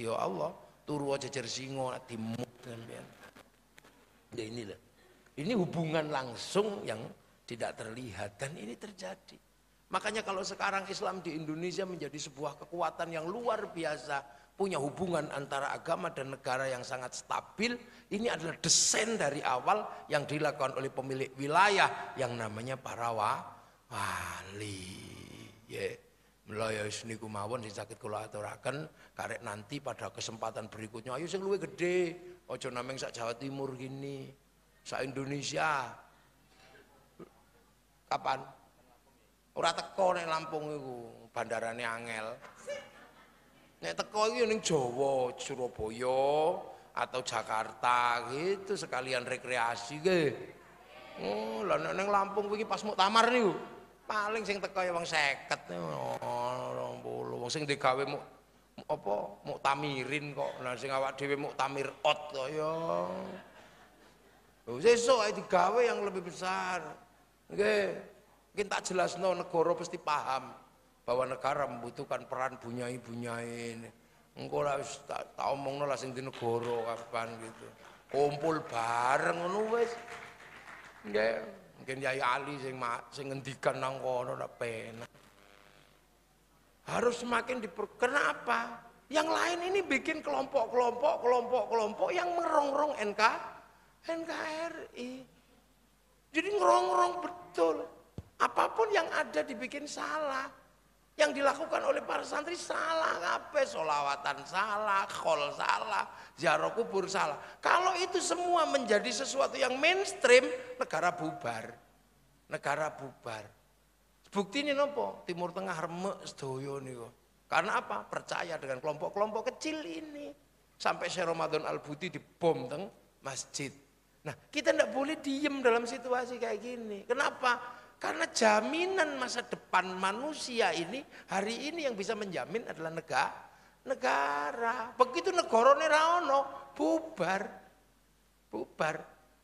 Allah, turu jejer singo dimut sampean. Ya inilah. Ini hubungan langsung yang tidak terlihat dan ini terjadi. Makanya kalau sekarang Islam di Indonesia menjadi sebuah kekuatan yang luar biasa, punya hubungan antara agama dan negara yang sangat stabil, ini adalah desain dari awal yang dilakukan oleh pemilik wilayah yang namanya para wali. Yeah. Mulai niku mawon sing saged kula aturaken karek nanti pada kesempatan berikutnya ayo sing luwih gede, aja nameng sak Jawa Timur gini, sak Indonesia. Kapan? Ora teko nek Lampung iku, bandarane angel. Nek teko iki ning Jawa, Surabaya atau Jakarta gitu sekalian rekreasi ge. Oh, lah nek Lampung iki pas muktamar niku. Paling sing teko ya wong 50 20 wong sing digawe muktamirin kok. Lah sing awak dhewe muktamir kok ya. Lho sesuk ae digawe yang lebih besar. Nggih. Mungkin tak jelasno negara pasti paham bahwa negara membutuhkan peran bunyai-bunyai. Engko lah wis tak omongno lah sing di negara kapan gitu. Kumpul bareng ngono wis. Nggih. Mungkin Yai Ali sing ngendikan nang kono ndak penak. Harus semakin kenapa? Yang lain ini bikin kelompok yang merongrong NKRI. Jadi ngerongrong betul. Apapun yang ada dibikin salah. Yang dilakukan oleh para santri salah kabeh, solawatan salah, khol salah, ziarah kubur salah. Kalau itu semua menjadi sesuatu yang mainstream, negara bubar. Negara bubar. Bukti ini nopo? Timur Tengah remek sedoyo niku. Karena apa? Percaya dengan kelompok-kelompok kecil ini. Sampai Syekh Ramadan Al-Buti dibom teng masjid. Nah, kita tidak boleh diem dalam situasi kayak gini. Kenapa? Karena jaminan masa depan manusia ini hari ini yang bisa menjamin adalah negara. Begitu negarane ra ono, bubar.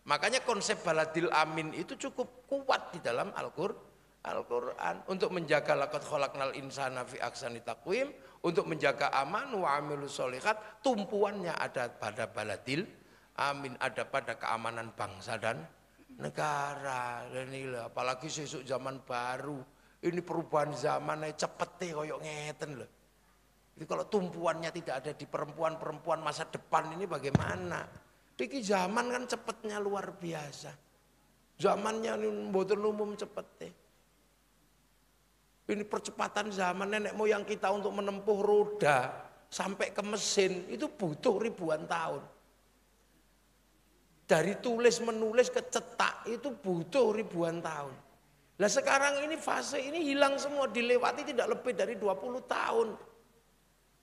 Makanya konsep baladil amin itu cukup kuat di dalam Al-Qur'an untuk menjaga laqad khalaqnal insana fi ahsani taqwim, untuk menjaga aman wa amilus sholihat, tumpuannya ada pada baladil amin, ada pada keamanan bangsa dan negara. Dan inilah apalagi sesuk zaman baru ini perubahan zamannya cepet koyok ngeten loh. Jadi kalau tumpuannya tidak ada di perempuan masa depan ini bagaimana? Diki zaman kan cepetnya luar biasa. Zamannya mboten umum cepet. Ini percepatan zaman nenek moyang kita untuk menempuh roda sampai ke mesin itu butuh ribuan tahun. Dari tulis menulis ke cetak itu butuh ribuan tahun. Nah sekarang ini fase ini hilang semua, dilewati tidak lebih dari 20 tahun.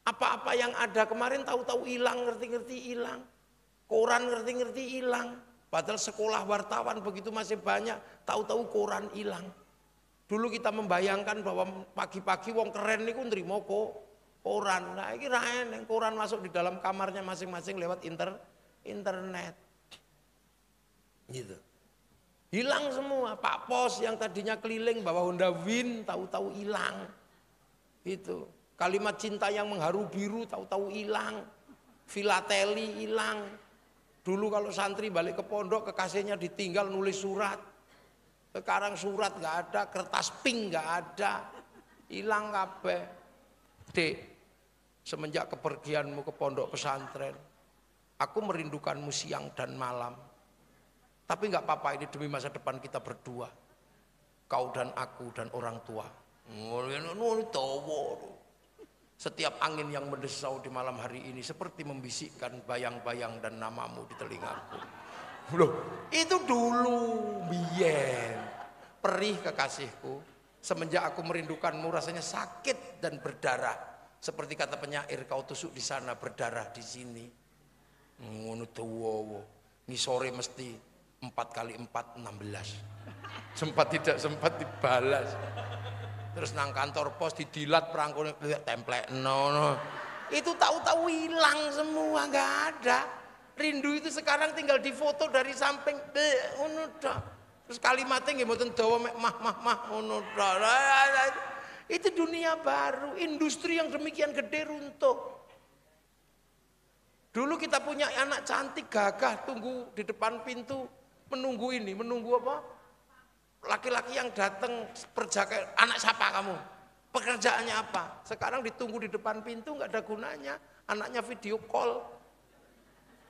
Apa-apa yang ada kemarin tahu-tahu hilang, ngerti-ngerti hilang. Koran ngerti-ngerti hilang. Padahal sekolah wartawan begitu masih banyak, tahu-tahu koran hilang. Dulu kita membayangkan bahwa pagi-pagi wong keren niku nrimo koran. Nah iki ra eneng, koran masuk di dalam kamarnya masing-masing lewat internet. Gitu. Hilang semua. Pak Pos yang tadinya keliling bawa Honda Win tahu-tahu hilang. Itu. Kalimat cinta yang mengharu biru tahu-tahu hilang. filateli hilang. Dulu kalau santri balik ke pondok, kekasihnya ditinggal nulis surat. Sekarang surat nggak ada, kertas pink nggak ada, hilang kabeh. Dek, semenjak kepergianmu ke pondok pesantren, aku merindukanmu siang dan malam. Tapi nggak apa-apa, ini demi masa depan kita berdua. Kau dan aku dan orang tua. Setiap angin yang mendesau di malam hari ini seperti membisikkan bayang-bayang dan namamu di telingaku. Loh, itu dulu, biyen. Perih kekasihku, semenjak aku merindukanmu rasanya sakit dan berdarah. Seperti kata penyair, kau tusuk di sana, berdarah di sini. Ngono dawa. Ngisore mesti 4 kali 4, 16. Sempat tidak sempat dibalas. Terus nang kantor pos didilat perangkone templek no. Itu tahu-tahu hilang semua, nggak ada. Rindu itu sekarang tinggal difoto dari samping, ngono tok. Terus kalimatnya nggih mboten dawa mek mah ngono tok. Itu dunia baru, industri yang demikian gede runtuh. Dulu kita punya anak cantik gagah tunggu di depan pintu menunggu apa? Laki-laki yang datang perjaga, anak siapa kamu? Pekerjaannya apa? Sekarang ditunggu di depan pintu nggak ada gunanya. Anaknya video call.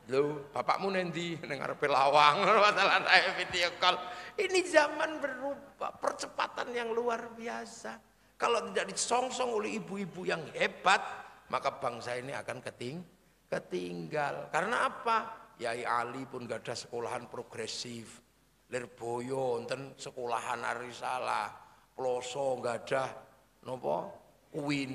Loh, bapakmu nendi ning ngarepe lawang, masalah saya video call. Ini zaman berubah, percepatan yang luar biasa. Kalau tidak disongsong oleh ibu-ibu yang hebat, maka bangsa ini akan ketinggal. Karena apa? Yai Ali pun gak ada sekolahan progresif. Lirboyo enten sekolahan Arisalah, Ploso enggak ada nopo Queen.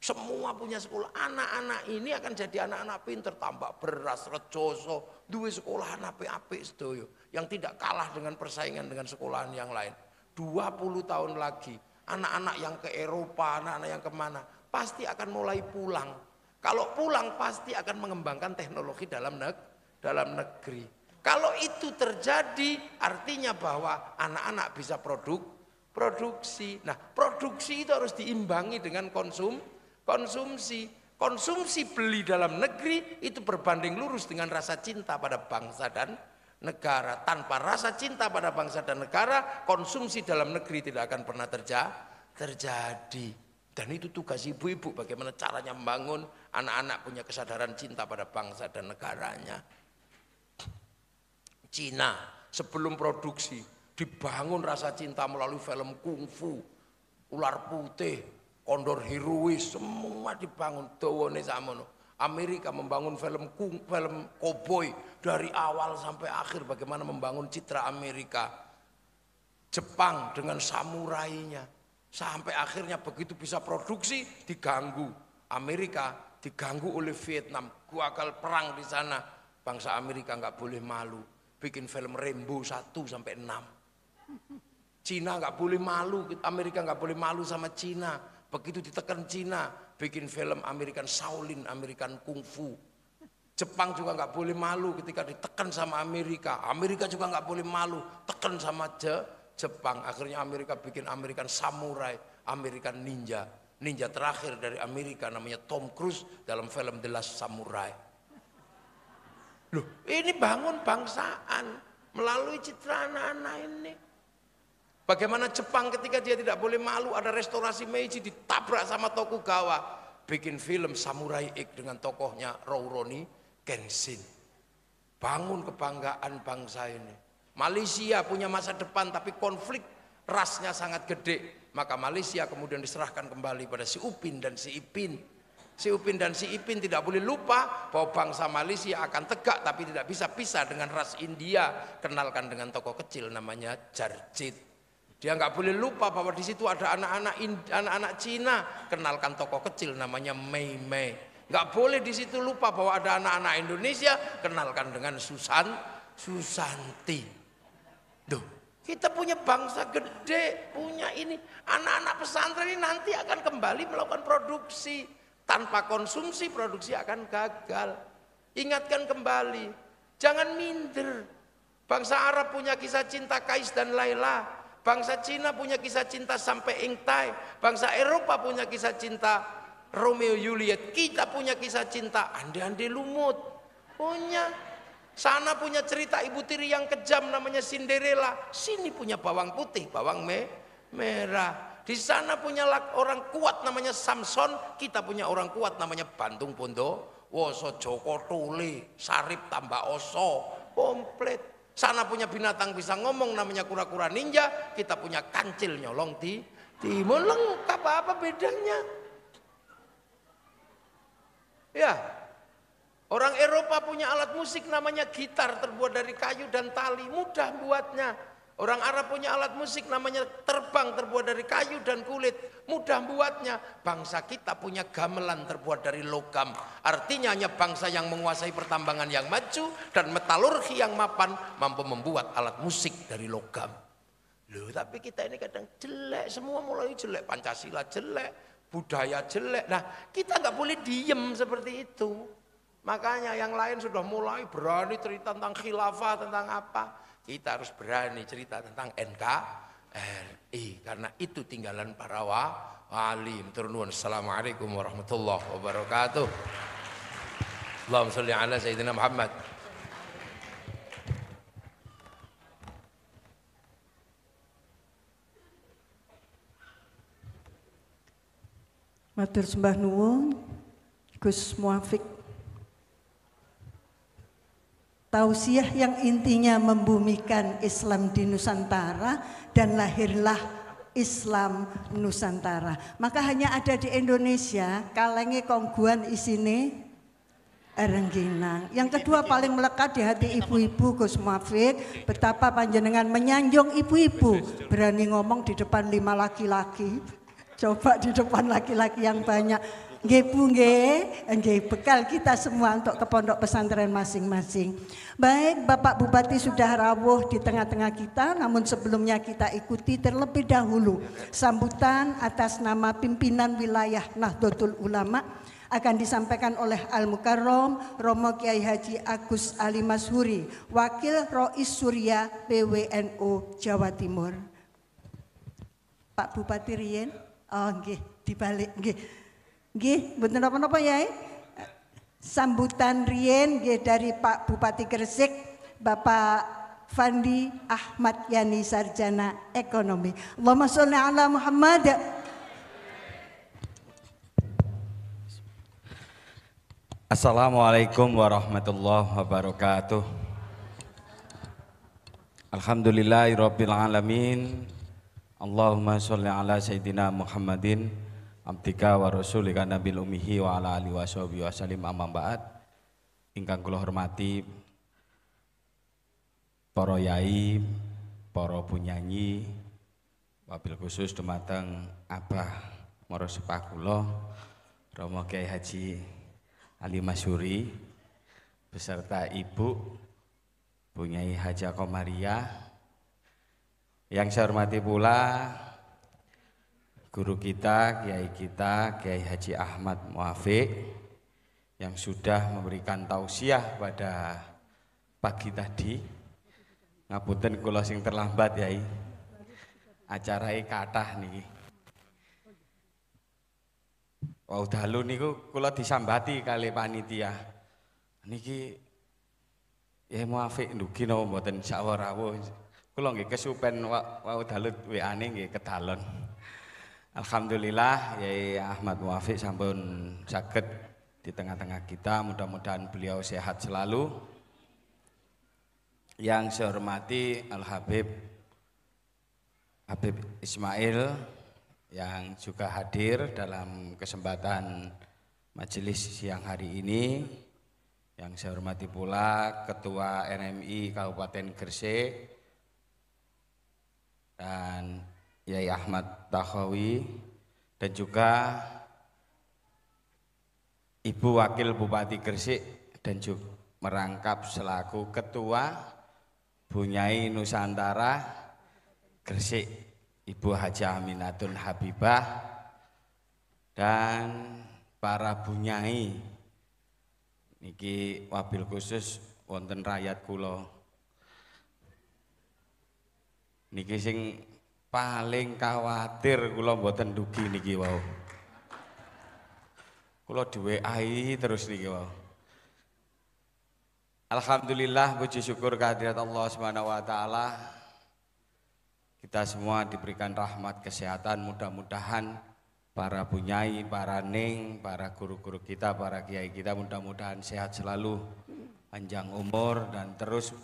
Semua punya sekolah. Anak-anak ini akan jadi anak-anak pinter, tambak beras, rejoso, duwe sekolahan apik-apik sedoyo yang tidak kalah dengan persaingan dengan sekolahan yang lain. 20 tahun lagi anak-anak yang ke Eropa, anak-anak yang kemana pasti akan mulai pulang. Kalau pulang pasti akan mengembangkan teknologi dalam negeri. Kalau itu terjadi artinya bahwa anak-anak bisa produksi. Nah, produksi itu harus diimbangi dengan konsumsi. Konsumsi beli dalam negeri itu berbanding lurus dengan rasa cinta pada bangsa dan negara. Tanpa rasa cinta pada bangsa dan negara, konsumsi dalam negeri tidak akan pernah terjadi. Dan itu tugas ibu-ibu, bagaimana caranya membangun anak-anak punya kesadaran cinta pada bangsa dan negaranya. Cina sebelum produksi dibangun rasa cinta melalui film kungfu, ular putih, kondor herois, semua dibangun dawane samono. Amerika membangun film cowboy dari awal sampai akhir, bagaimana membangun citra Amerika. Jepang dengan samurainya sampai akhirnya begitu bisa produksi diganggu. Amerika diganggu oleh Vietnam, gagal perang di sana. Bangsa Amerika nggak boleh malu. Bikin film Rambo 1 sampai 6. Cina nggak boleh malu, Amerika nggak boleh malu sama Cina. Begitu ditekan Cina, bikin film American Shaolin, American Kungfu. Jepang juga nggak boleh malu ketika ditekan sama Amerika. Amerika juga nggak boleh malu, tekan sama Jepang. Akhirnya Amerika bikin American Samurai, American Ninja. Ninja terakhir dari Amerika namanya Tom Cruise dalam film The Last Samurai. Loh, ini bangun bangsaan melalui citra anak-anak ini. Bagaimana Jepang ketika dia tidak boleh malu, ada restorasi Meiji ditabrak sama Tokugawa, bikin film Samurai X dengan tokohnya Rurouni Kenshin. Bangun kebanggaan bangsa ini. Malaysia punya masa depan tapi konflik rasnya sangat gede, maka Malaysia kemudian diserahkan kembali pada si Upin dan si Ipin. Si Upin dan si Ipin tidak boleh lupa bahwa bangsa Malaysia akan tegak tapi tidak bisa pisah dengan ras India. Kenalkan dengan tokoh kecil namanya Jarjit. Dia nggak boleh lupa bahwa di situ ada anak-anak Cina. Kenalkan tokoh kecil namanya Mei Mei. Nggak boleh di situ lupa bahwa ada anak-anak Indonesia. Kenalkan dengan Susanti. Duh, kita punya bangsa gede, punya ini. Anak-anak pesantren ini nanti akan kembali melakukan produksi. Tanpa konsumsi produksi akan gagal. Ingatkan kembali, jangan minder. Bangsa Arab punya kisah cinta Kais dan Laila. Bangsa Cina punya kisah cinta sampai Ingtai. Bangsa Eropa punya kisah cinta Romeo Juliet, kita punya kisah cinta ande-ande lumut, punya. Sana punya cerita ibu tiri yang kejam namanya Cinderella, sini punya bawang putih, bawang merah. Di sana punya orang kuat namanya Samson, kita punya orang kuat namanya Bantung Pondo, Woso Joko Tuli, Sarip tambah Oso, komplit. Sana punya binatang bisa ngomong namanya kura-kura ninja, kita punya kancil nyolong di timur, lengkap. Apa bedanya? Ya, orang Eropa punya alat musik namanya gitar terbuat dari kayu dan tali, mudah buatnya. Orang Arab punya alat musik namanya terbang terbuat dari kayu dan kulit, mudah buatnya. Bangsa kita punya gamelan terbuat dari logam. Artinya hanya bangsa yang menguasai pertambangan yang maju dan metalurgi yang mapan mampu membuat alat musik dari logam. Loh, tapi kita ini kadang jelek, semua mulai jelek, Pancasila jelek, budaya jelek. Nah, kita nggak boleh diem seperti itu. Makanya yang lain sudah mulai berani cerita tentang khilafah, tentang apa. Kita harus berani cerita tentang NKRI. Karena itu tinggalan para wali. Assalamualaikum warahmatullahi wabarakatuh. Allahumma sholli ala Sayyidina Muhammad. Matur sembah nuwun Gus Muafiq. Tausiah yang intinya membumikan Islam di Nusantara dan lahirlah Islam Nusantara. Maka hanya ada di Indonesia, kalenge kongguan isine rengginang. Yang kedua paling melekat di hati ibu-ibu Gus Muafiq, betapa panjenengan menyanjung ibu-ibu, berani ngomong di depan 5 laki-laki. Coba di depan laki-laki yang banyak. Nggih Bu nggih, bekal kita semua untuk ke pondok pesantren masing-masing. Baik, Bapak Bupati sudah rawuh di tengah-tengah kita, namun sebelumnya kita ikuti terlebih dahulu sambutan atas nama pimpinan wilayah Nahdlatul Ulama akan disampaikan oleh Al-Mukarrom Romo Kiai Haji Agus Ali Mashuri, Wakil Rois Surya PWNU Jawa Timur. Pak Bupati riyen, oh nggih, dibalik nggih. Nggih, mboten napa-napa ya. Sambutan riyen nggih dari Pak Bupati Gresik, Bapak Fandi Ahmad Yani Sarjana Ekonomi. Allahumma sholli ala Muhammad. Assalamualaikum warahmatullahi wabarakatuh. Alhamdulillahirabbil alamin. Allahumma sholli ala Sayyidina Muhammadin abdika wa rasulika nabil ummihi wa ala alihi washabihi wasallim, amma ba'd. Ingkang kula hormati para yai, para penyanyi, wabil khusus dumateng Abah marosepah kula Romo Kiai Haji Ali Mashuri beserta Ibu Bunyai Haja Komaria. Yang saya hormati pula guru kita, Kiai Haji Ahmad Muafiq yang sudah memberikan tausiah pada pagi tadi. Ngapunten kula sing terlambat Yai. Acarane kathah niki. Wau dalu niku kula disambati kali panitia. Niki ya Muafiq ndugi napa mboten insyaallah rawuh. Kula nggih kesupen wau dalu WA-ne nggih kedalon. Alhamdulillah Yai Ahmad Muafiq sampun saged di tengah-tengah kita, mudah-mudahan beliau sehat selalu. Yang saya hormati Al Habib Ismail yang juga hadir dalam kesempatan majelis siang hari ini. Yang saya hormati pula Ketua NMI Kabupaten Gresik dan Yai Ahmad Tahawi, dan juga Ibu Wakil Bupati Gresik dan juga merangkap selaku Ketua Bunyai Nusantara Gresik, Ibu Haja Aminatun Habibah, dan para bunyai niki wabil khusus wonten rakyat kula niki sing paling khawatir kula mboten dugi niki wau. Kula di-WA-i terus niki wae. Alhamdulillah, puji syukur kehadirat Allah Subhanahu wa taala. Kita semua diberikan rahmat kesehatan, mudah-mudahan para bunyai, para ning, para guru-guru kita, para kiai kita mudah-mudahan sehat selalu, panjang umur dan terus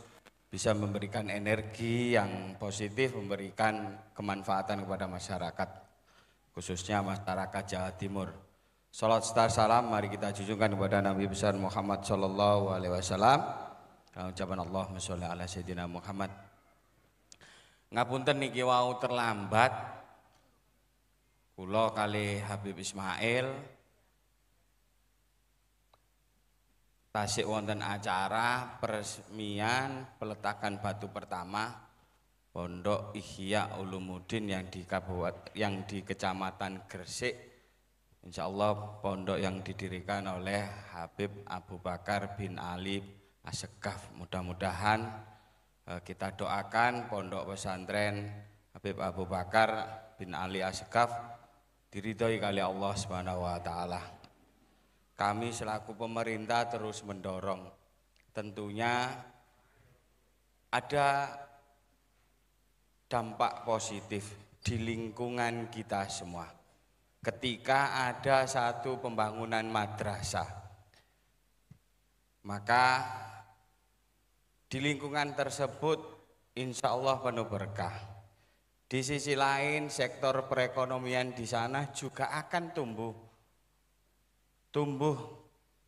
bisa memberikan energi yang positif, memberikan kemanfaatan kepada masyarakat, khususnya masyarakat Jawa Timur. Salat serta salam mari kita junjungkan kepada Nabi besar Muhammad sallallahu alaihi wasallam. Dengan ucapan Allahumma sholli ala sayyidina Muhammad. Ngapunten niki wau terlambat. Kula kali Habib Ismail tasik wonten acara peresmian peletakan batu pertama Pondok Ihya Ulumuddin yang di Kecamatan Gresik. Insyaallah pondok yang didirikan oleh Habib Abu Bakar bin Ali Asegaf. Mudah-mudahan kita doakan pondok pesantren Habib Abu Bakar bin Ali Asegaf diridhoi kali Allah Subhanahu wa taala. Kami selaku pemerintah terus mendorong, tentunya ada dampak positif di lingkungan kita semua. Ketika ada satu pembangunan madrasah, maka di lingkungan tersebut insya Allah penuh berkah. Di sisi lain sektor perekonomian di sana juga akan tumbuh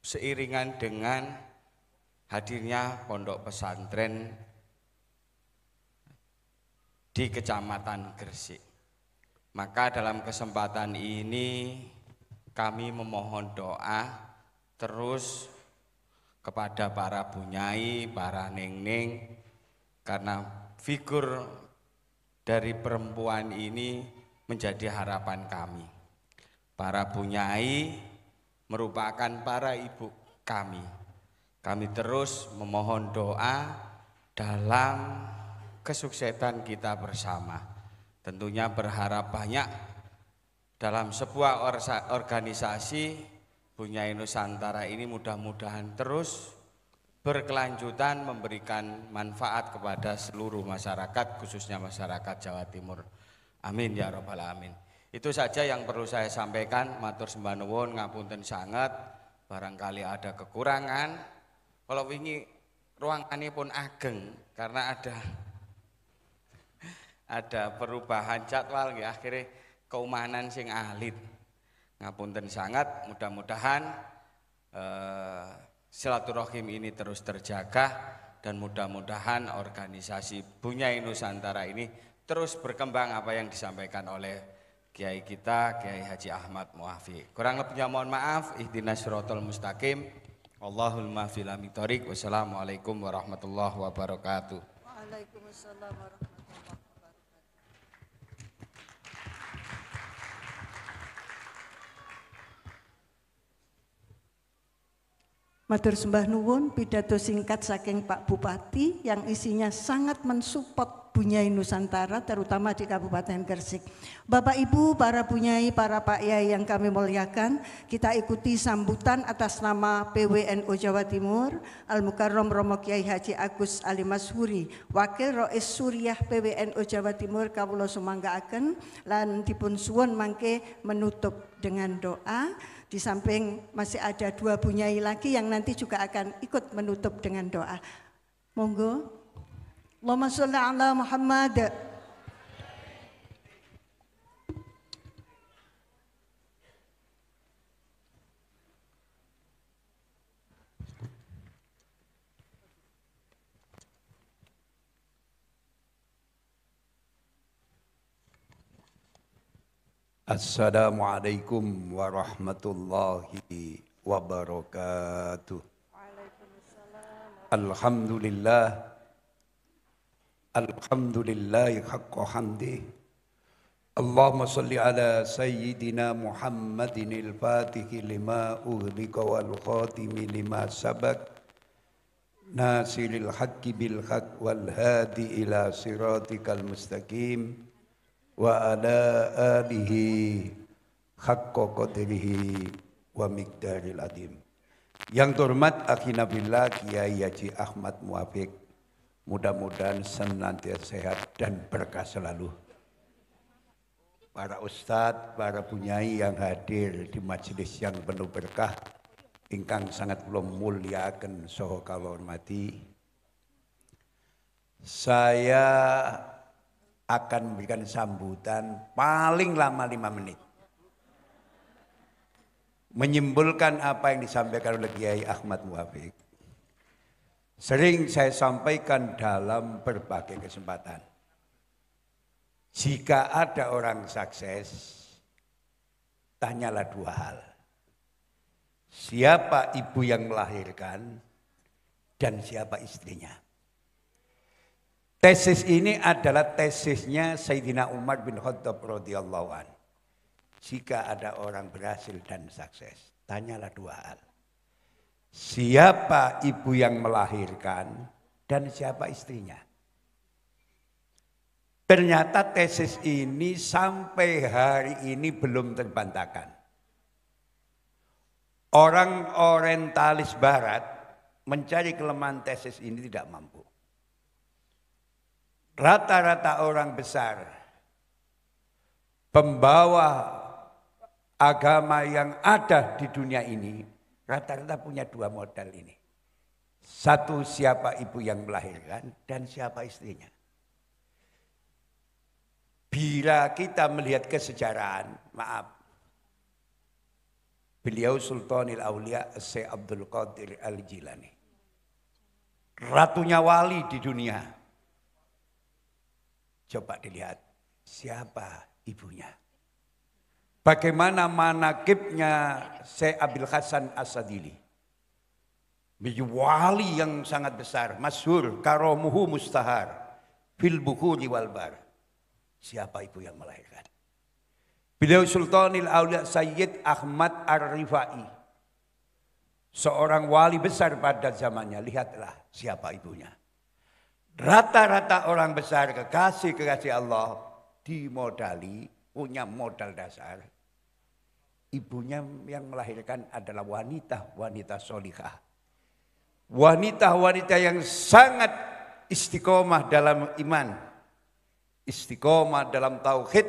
seiringan dengan hadirnya pondok pesantren di Kecamatan Gresik. Maka dalam kesempatan ini kami memohon doa terus kepada para bunyai, para neng-neng, karena figur dari perempuan ini menjadi harapan kami. Para bunyai merupakan para ibu kami. Kami terus memohon doa dalam kesuksesan kita bersama. Tentunya berharap banyak dalam sebuah organisasi Bunyai Nusantara ini mudah-mudahan terus berkelanjutan memberikan manfaat kepada seluruh masyarakat, khususnya masyarakat Jawa Timur. Amin ya rabbal alamin. Itu saja yang perlu saya sampaikan. Matur sembah nuwun, ngapunten sanget. Barangkali ada kekurangan. Kalau wingi ruangannya pun ageng karena ada perubahan jadwal ya, akhirnya keumanan sing alit. Ngapunten sangat, mudah-mudahan silaturahim ini terus terjaga dan mudah-mudahan organisasi Bunyai Nusantara ini terus berkembang apa yang disampaikan oleh Kiai kita, Kiai Haji Ahmad Muafi. Kurang lebihnya mohon maaf. Ihdinas siratal mustaqim. Allahumma fil amitorik. Wassalamualaikum warahmatullahi wabarakatuh. Waalaikumsalam warahmatullahi wabarakatuh. Matur sembah nuwun pidato singkat saking Pak Bupati yang isinya sangat mensupport Bunyai Nusantara terutama di Kabupaten Gresik. Bapak Ibu, para bunyai, para Pak Yai yang kami muliakan, kita ikuti sambutan atas nama PWNU Jawa Timur Al-Mukarram Romo Kiai Haji Agus Ali Mashuri, Wakil Rois Suriah PWNU Jawa Timur kawula sumanggaaken lan dipun suwun mangke menutup dengan doa. Di samping masih ada dua bunyai lagi yang nanti juga akan ikut menutup dengan doa. Monggo. Allahumma sholli ala Muhammad. Assalamualaikum warahmatullahi wabarakatuh. Alhamdulillah. Alhamdulillahi haqqa hamdih. Allahumma salli ala sayyidina Muhammadin al-fatihi lima ughliqa wal khatimi lima sabaq. Nasilil haqqi bil haqq wal hadi ila siratikal mustaqim. Wa ala alihi haqqa qadrihi wa miqdaril azim. Yang terhormat Akhina Billah Kiai Haji Ahmad Muafiq, mudah-mudahan senantiasa sehat dan berkah selalu. Para ustadz, para bunyai yang hadir di majelis yang penuh berkah, ingkang sangat kula mulyakaken saha kula hormati. Saya akan memberikan sambutan paling lama 5 menit. Menyimpulkan apa yang disampaikan oleh Kiai Ahmad Muafiq. Sering saya sampaikan dalam berbagai kesempatan. Jika ada orang sukses, tanyalah 2 hal. Siapa ibu yang melahirkan dan siapa istrinya? Tesis ini adalah tesisnya Sayyidina Umar bin Khattab radhiyallahu anhu. Jika ada orang berhasil dan sukses, tanyalah 2 hal. Siapa ibu yang melahirkan dan siapa istrinya? Ternyata tesis ini sampai hari ini belum terbantahkan. Orang orientalis barat mencari kelemahan tesis ini tidak mampu. Rata-rata orang besar, pembawa agama yang ada di dunia ini, rata-rata punya 2 modal ini. Satu, siapa ibu yang melahirkan dan siapa istrinya. Bila kita melihat kesejarahan, maaf, beliau Sultanil Aulia Syekh Abdul Qadir Al-Jilani, ratunya wali di dunia. Coba dilihat siapa ibunya. Bagaimana manaqibnya Syekh Abil Hasan As-Sadili. Wali yang sangat besar, masyhur, karamuhu mustahar, fil bukhuri wal bar. Siapa ibu yang melahirkan? Beliau Sultanil Aulia Sayyid Ahmad Ar-Rifai. Seorang wali besar pada zamannya, lihatlah siapa ibunya. Rata-rata orang besar kekasih Allah dimodali, punya modal dasar. Ibunya yang melahirkan adalah wanita solihah. Wanita-wanita yang sangat istiqomah dalam iman, istiqomah dalam tauhid,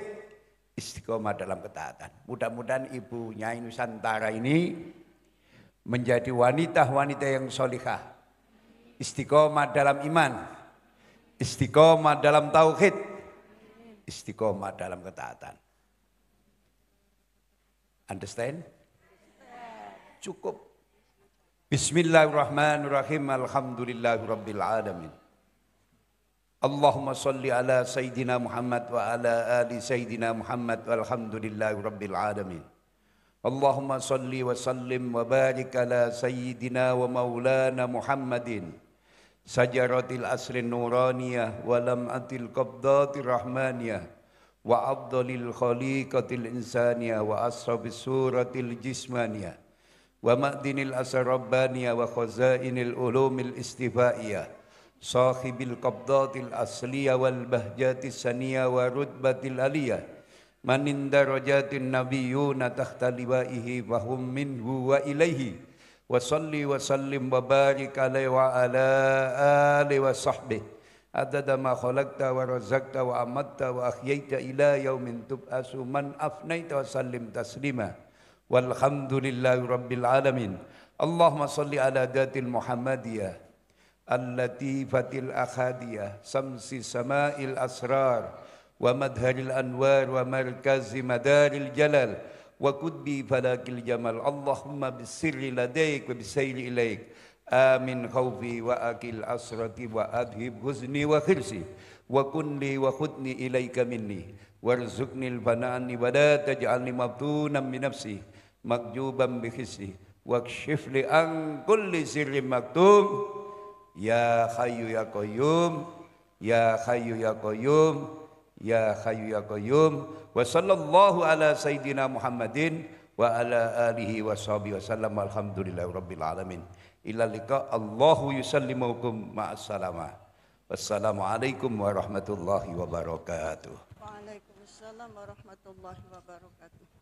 istiqomah dalam ketaatan. Mudah-mudahan Ibu Nyai Nusantara ini menjadi wanita-wanita yang solihah, istiqomah dalam iman, istiqomah dalam tauhid, istiqomah dalam ketaatan. Understand? Cukup. Bismillahirrahmanirrahim. Alhamdulillahirabbil alamin. Allahumma salli ala Sayyidina Muhammad wa ala ali Sayyidina Muhammad walhamdulillahirabbil alamin. Allahumma salli wa sallim wa barik ala Sayyidina wa maulana Muhammadin sajaratil asrin nuraniyah wa lam'atil qabdatir rahmaniyah wa afdalil khaliqatil insaniyah wa ashabis suratil jismaniyah wa ma'dinil asar rabbaniyah wa khazainil ulumil istifaiyah sahibil qabdatil asliyah wal bahjatis saniyah wa rutbatil aliyah manin darajatin nabiyyuna tahta liwaihi wa hum minhu wa ilaihi wa salli wa sallim wa barik alaihi wa ala alihi wa sahbihi adada ma khalaqta wa razaqta wa amatta wa ahyaita ila yaumin tub'asu man afnaita wa sallim taslima walhamdulillahi rabbil alamin. Allahumma salli ala datil muhammadiyah al-latifatil akhadiyah samsi sama'il asrar wa madharil anwar wa markazi madaril jalal wa kudbi falakil jamal. Allahumma bisirri ladaik wa bisayri ilaik amin khawfi wa akil asrati wa adhib huzni wa khirsi wa kunli wa khudni ilaika minni warzuqni al-fana'ani wa la taj'alni mabtunan min nafsi makjuban bi khisi wakshif li an kulli sirrin maktum ya hayyu ya qayyum ya hayyu ya qayyum ya hayyu ya qayyum wa sallallahu ala sayyidina Muhammadin wa ala alihi wa sahbihi wa sallam alhamdulillahi rabbil alamin. Ila liqa Allahu yusallimukum ma'assalama. Wassalamualaikum warahmatullahi wabarakatuh. Waalaikumsalam warahmatullahi wabarakatuh.